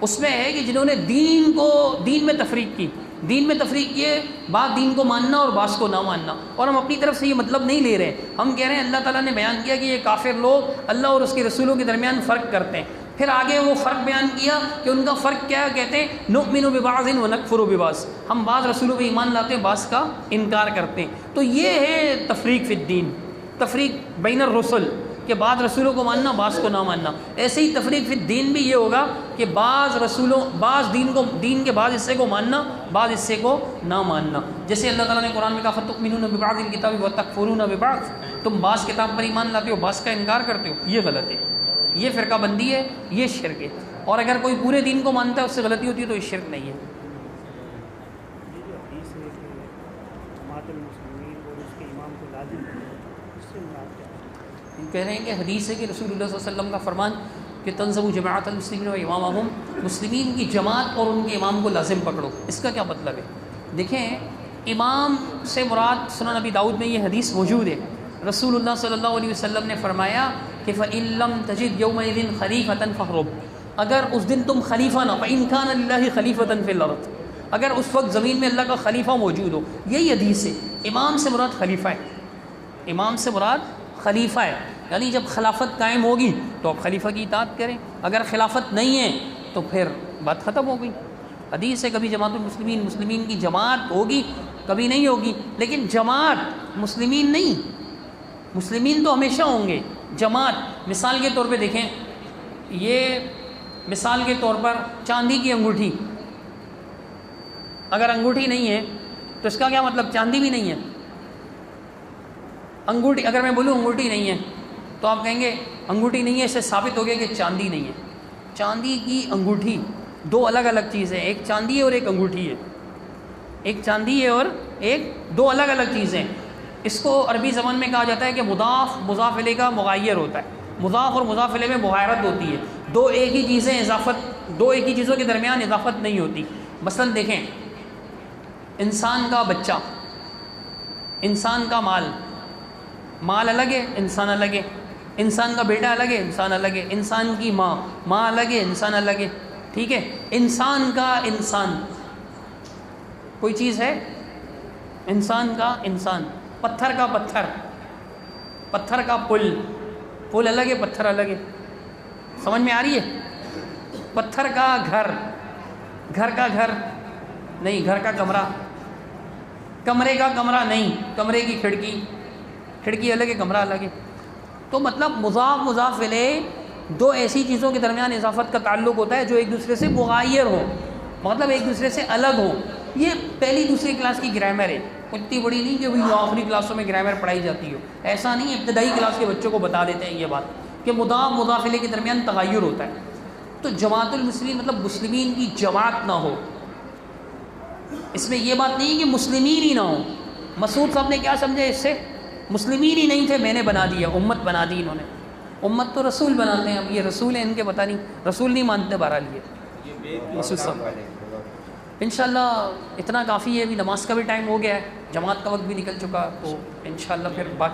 اس میں ہے کہ جنہوں نے دین میں تفریق کی، دین میں تفریق کیے، بعض دین کو ماننا اور بعض کو نہ ماننا. اور ہم اپنی طرف سے یہ مطلب نہیں لے رہے، ہم کہہ رہے ہیں اللہ تعالیٰ نے بیان کیا کہ یہ کافر لوگ اللہ اور اس کے رسولوں کے درمیان فرق کرتے ہیں. پھر آگے وہ فرق بیان کیا کہ ان کا فرق کیا ہے. کہتے ہیں نؤمن ببعض ونکفر ببعض، ہم بعض رسولوں پہ ایمان لاتے ہیں، بعض کا انکار کرتے ہیں. تو یہ ہے تفریق فی الدین، تفریق بین الرسل، کہ بعض رسولوں کو ماننا، بعض کو نہ ماننا. ایسے ہی تفریق فی الدین بھی یہ ہوگا کہ بعض دین کے بعض حصے کو ماننا، بعض حصے کو نہ ماننا. جیسے اللہ تعالیٰ نے قرآن میں کہا فتؤمنون ببعض الکتاب وتکفرون ببعض، تم بعض کتاب پر ایمان لاتے ہو، بعض کا انکار کرتے ہو. یہ غلط ہے، یہ فرقہ بندی ہے، یہ شرک ہے. اور اگر کوئی پورے دین کو مانتا ہے اس سے غلطی ہوتی ہے تو یہ شرک نہیں ہے. کہہ رہے ہیں کہ حدیث ہے کہ رسول اللہ صلی اللہ علیہ وسلم کا فرمان کہ تنزب جماعت المسلمین و امامہم، مسلمین کی جماعت اور ان کے امام کو لازم پکڑو. اس کا کیا مطلب ہے؟ دیکھیں امام سے مراد سنن ابی داؤد میں یہ حدیث موجود ہے. رسول اللہ صلی اللہ علیہ وسلم نے فرمایا کہ فَإِن لَمْ تَجِدْ يَوْمَئِذٍ خَلِيفَةً فَاخْرُبْ، اگر اس دن تم خلیفہ نہ، فَإِن كَانَ لِلَّهِ خَلِيفَةً فِي الْأَرْضِ، اگر اس وقت زمین میں اللہ کا خلیفہ موجود ہو. یہی حدیث ہے. امام سے مراد خلیفہ ہے, امام سے مراد خلیفہ ہے, یعنی جب خلافت قائم ہوگی تو آپ خلیفہ کی اطاعت کریں, اگر خلافت نہیں ہے تو پھر بات ختم ہو گئی. حدیث ہے کبھی جماعت المسلمین, مسلمین کی جماعت ہوگی, کبھی نہیں ہوگی, لیکن جماعت مسلمین نہیں, مسلمین تو ہمیشہ ہوں گے. جماعت مثال کے طور پہ دیکھیں, یہ مثال کے طور پر چاندی کی انگوٹھی, اگر انگوٹھی نہیں ہے تو اس کا کیا مطلب چاندی بھی نہیں ہے؟ انگوٹھی, اگر میں بولوں انگوٹھی نہیں ہے تو آپ کہیں گے انگوٹھی نہیں ہے, اس سے ثابت ہو گیا کہ چاندی نہیں ہے. چاندی کی انگوٹھی دو الگ الگ چیزیں, ایک چاندی ہے اور ایک انگوٹھی ہے, ایک چاندی ہے اور ایک, دو الگ الگ چیزیں. اس کو عربی زبان میں کہا جاتا ہے کہ مضاف مضاف الیہ کا مغایر ہوتا ہے. مضاف اور مضاف الیہ میں مغایرت ہوتی ہے, دو ایک ہی چیزیں اضافت, دو ایک ہی چیزوں کے درمیان اضافت نہیں ہوتی. مثلا دیکھیں, انسان کا بچہ, انسان کا مال, مال الگ ہے انسان الگ ہے, انسان کا بیٹا الگ ہے انسان الگ ہے, انسان کی ماں, ماں الگ ہے انسان الگ ہے. ٹھیک ہے, انسان کا انسان کوئی چیز ہے, انسان کا انسان. پتھر کا پتھر, پتھر کا پل, پل الگ ہے پتھر الگ ہے. سمجھ میں آ رہی ہے؟ پتھر کا گھر, گھر کا گھر نہیں, گھر کا کمرہ, کمرے کا کمرہ نہیں, کمرے کی کھڑکی, کھڑکی الگ ہے کمرہ الگ ہے. تو مطلب مضاف مضاف الیہ دو ایسی چیزوں کے درمیان اضافت کا تعلق ہوتا ہے جو ایک دوسرے سے مغایر ہو, مطلب ایک دوسرے سے الگ ہو. یہ پہلی دوسری کلاس کی گرامر ہے, اتنی بڑی نہیں کہ بھئی آخری کلاسوں میں گرامر پڑھائی جاتی ہو, ایسا نہیں. ابتدائی کلاس کے بچوں کو بتا دیتے ہیں یہ بات کہ مضاف مضاف الیہ کے درمیان تغیر ہوتا ہے. تو جماعت المسلمین مطلب مسلمین کی جماعت نہ ہو, اس میں یہ بات نہیں کہ مسلمین ہی نہ ہو. مسعود صاحب نے کیا سمجھا اس سے؟ مسلمین ہی نہیں تھے, میں نے بنا دیا, امت بنا دی انہوں نے. امت تو رسول بناتے ہیں, اب یہ رسول ہیں ان کے پتہ نہیں, رسول نہیں مانتے بہرحال یہ مسعود صاحب. انشاءاللہ اتنا کافی ہے, ابھی نماز کا بھی ٹائم ہو گیا ہے, جماعت کا وقت بھی نکل چکا, تو انشاءاللہ پھر باقی